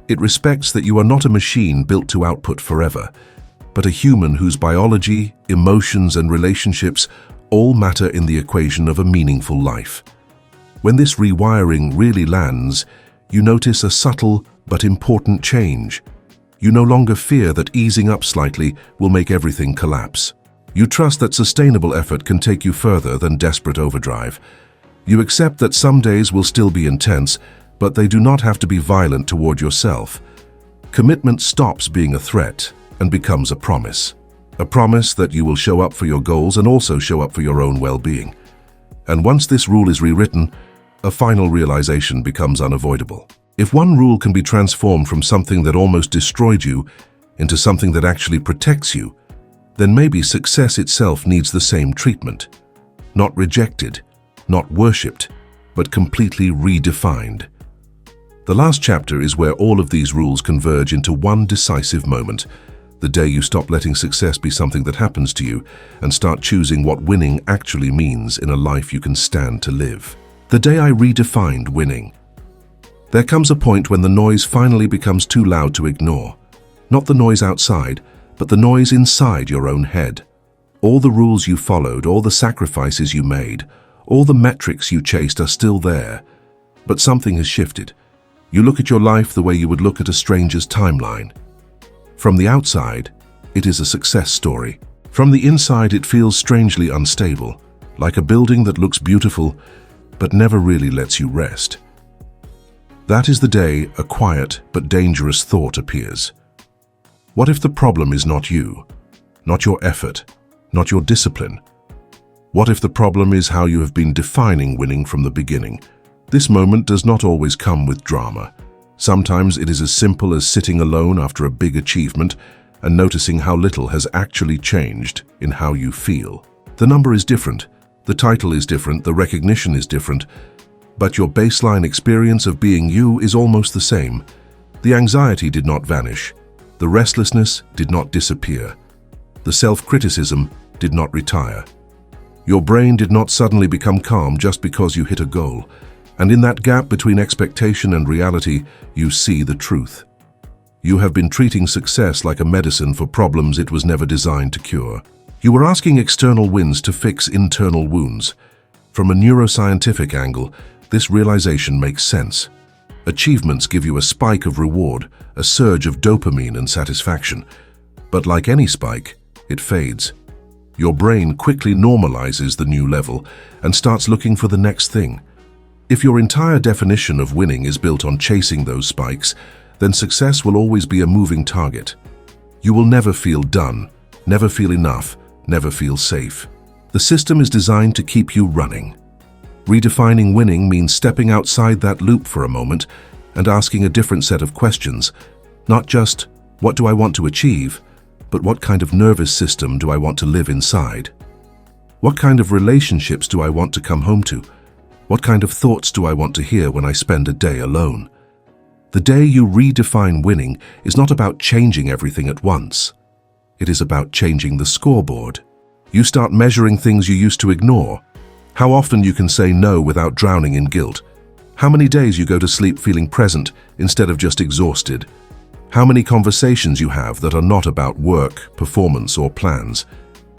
It respects that you are not a machine built to output forever, but a human whose biology, emotions and relationships all matter in the equation of a meaningful life. When this rewiring really lands, you notice a subtle but important change. You no longer fear that easing up slightly will make everything collapse. You trust that sustainable effort can take you further than desperate overdrive. You accept that some days will still be intense, but they do not have to be violent toward yourself. Commitment stops being a threat and becomes a promise. A promise that you will show up for your goals and also show up for your own well-being. And once this rule is rewritten, a final realization becomes unavoidable. If one rule can be transformed from something that almost destroyed you into something that actually protects you, then maybe success itself needs the same treatment. Not rejected, not worshipped, but completely redefined. The last chapter is where all of these rules converge into one decisive moment, the day you stop letting success be something that happens to you and start choosing what winning actually means in a life you can stand to live. The day I redefined winning. There comes a point when the noise finally becomes too loud to ignore. Not the noise outside, but the noise inside your own head. All the rules you followed, all the sacrifices you made, all the metrics you chased are still there. But something has shifted. You look at your life the way you would look at a stranger's timeline. From the outside, it is a success story. From the inside, it feels strangely unstable, like a building that looks beautiful, but never really lets you rest. That is the day a quiet but dangerous thought appears. What if the problem is not you, not your effort, not your discipline? What if the problem is how you have been defining winning from the beginning? This moment does not always come with drama. Sometimes it is as simple as sitting alone after a big achievement and noticing how little has actually changed in how you feel. The number is different, the title is different, the recognition is different, but your baseline experience of being you is almost the same. The anxiety did not vanish. The restlessness did not disappear. The self-criticism did not retire. Your brain did not suddenly become calm just because you hit a goal. And in that gap between expectation and reality, you see the truth. You have been treating success like a medicine for problems it was never designed to cure. You were asking external wins to fix internal wounds. From a neuroscientific angle, this realization makes sense. Achievements give you a spike of reward, a surge of dopamine and satisfaction. But like any spike, it fades. Your brain quickly normalizes the new level and starts looking for the next thing. If your entire definition of winning is built on chasing those spikes, then success will always be a moving target. You will never feel done, never feel enough, never feel safe. The system is designed to keep you running. Redefining winning means stepping outside that loop for a moment and asking a different set of questions. Not just, what do I want to achieve, but what kind of nervous system do I want to live inside? What kind of relationships do I want to come home to? What kind of thoughts do I want to hear when I spend a day alone? The day you redefine winning is not about changing everything at once. It is about changing the scoreboard. You start measuring things you used to ignore. How often you can say no without drowning in guilt. How many days you go to sleep feeling present instead of just exhausted. How many conversations you have that are not about work, performance, or plans.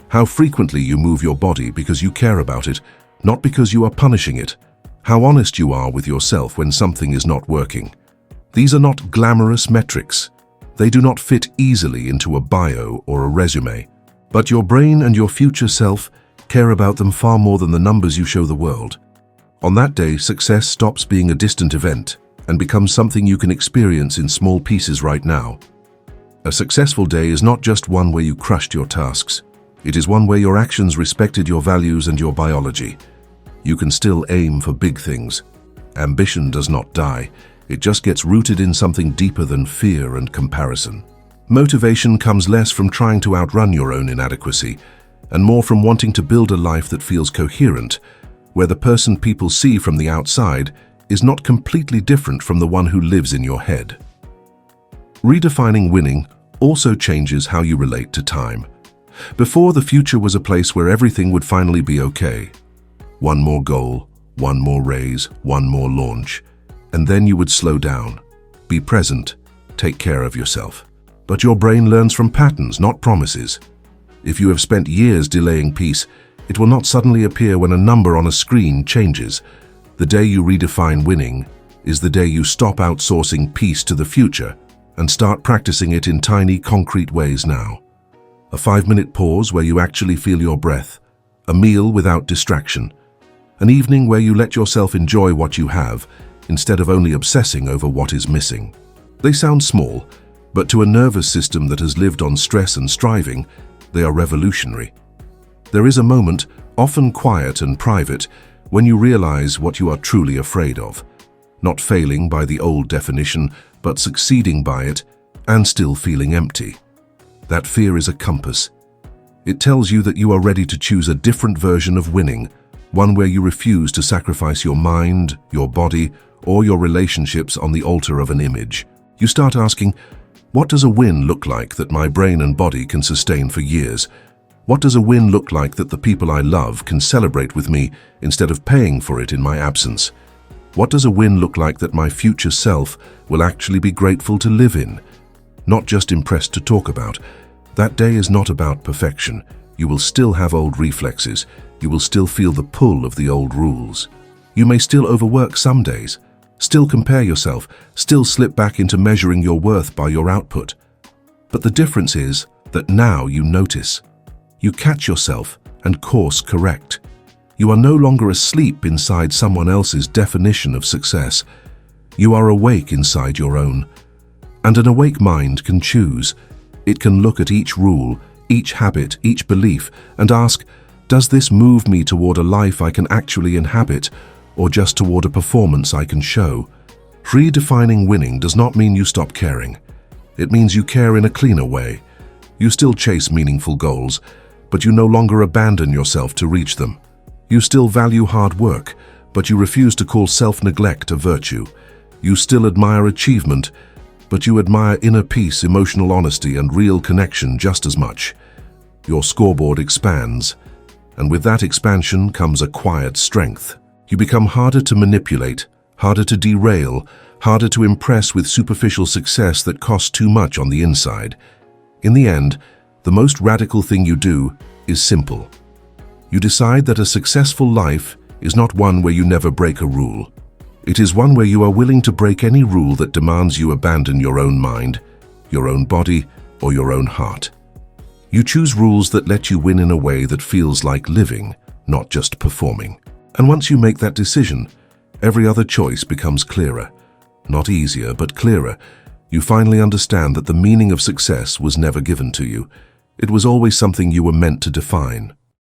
How frequently you move your body because you care about it, not because you are punishing it. How honest you are with yourself when something is not working. These are not glamorous metrics. They do not fit easily into a bio or a resume. But your brain and your future self care about them far more than the numbers you show the world. On that day, success stops being a distant event and becomes something you can experience in small pieces right now. A successful day is not just one where you crushed your tasks. It is one where your actions respected your values and your biology. You can still aim for big things. Ambition does not die. It just gets rooted in something deeper than fear and comparison. Motivation comes less from trying to outrun your own inadequacy and more from wanting to build a life that feels coherent, where the person people see from the outside is not completely different from the one who lives in your head. Redefining winning also changes how you relate to time. Before, the future was a place where everything would finally be okay. One more goal, one more raise, one more launch, and then you would slow down, be present, take care of yourself. But your brain learns from patterns, not promises. If you have spent years delaying peace, it will not suddenly appear when a number on a screen changes. The day you redefine winning is the day you stop outsourcing peace to the future and start practicing it in tiny, concrete ways now. A 5-minute pause where you actually feel your breath, a meal without distraction, an evening where you let yourself enjoy what you have instead of only obsessing over what is missing. They sound small, but to a nervous system that has lived on stress and striving, they are revolutionary. There is a moment, often quiet and private, when you realize what you are truly afraid of. Not failing by the old definition, but succeeding by it and still feeling empty. That fear is a compass. It tells you that you are ready to choose a different version of winning, one where you refuse to sacrifice your mind, your body, or your relationships on the altar of an image. You start asking, what does a win look like that my brain and body can sustain for years? What does a win look like that the people I love can celebrate with me instead of paying for it in my absence? What does a win look like that my future self will actually be grateful to live in, not just impressed to talk about? That day is not about perfection. You will still have old reflexes. You will still feel the pull of the old rules. You may still overwork some days, still compare yourself, still slip back into measuring your worth by your output. But the difference is that now you notice. You catch yourself and course correct. You are no longer asleep inside someone else's definition of success. You are awake inside your own. And an awake mind can choose. It can look at each rule, each habit, each belief, and ask, does this move me toward a life I can actually inhabit, or just toward a performance I can show? Redefining winning does not mean you stop caring. It means you care in a cleaner way. You still chase meaningful goals, but you no longer abandon yourself to reach them. You still value hard work, but you refuse to call self-neglect a virtue. You still admire achievement, but you admire inner peace, emotional honesty, and real connection just as much. Your scoreboard expands, and with that expansion comes a quiet strength. You become harder to manipulate, harder to derail, harder to impress with superficial success that costs too much on the inside. In the end, the most radical thing you do is simple. You decide that a successful life is not one where you never break a rule. It is one where you are willing to break any rule that demands you abandon your own mind, your own body, or your own heart. You choose rules that let you win in a way that feels like living, not just performing. And once you make that decision, every other choice becomes clearer. Not easier, but clearer. You finally understand that the meaning of success was never given to you. It was always something you were meant to define.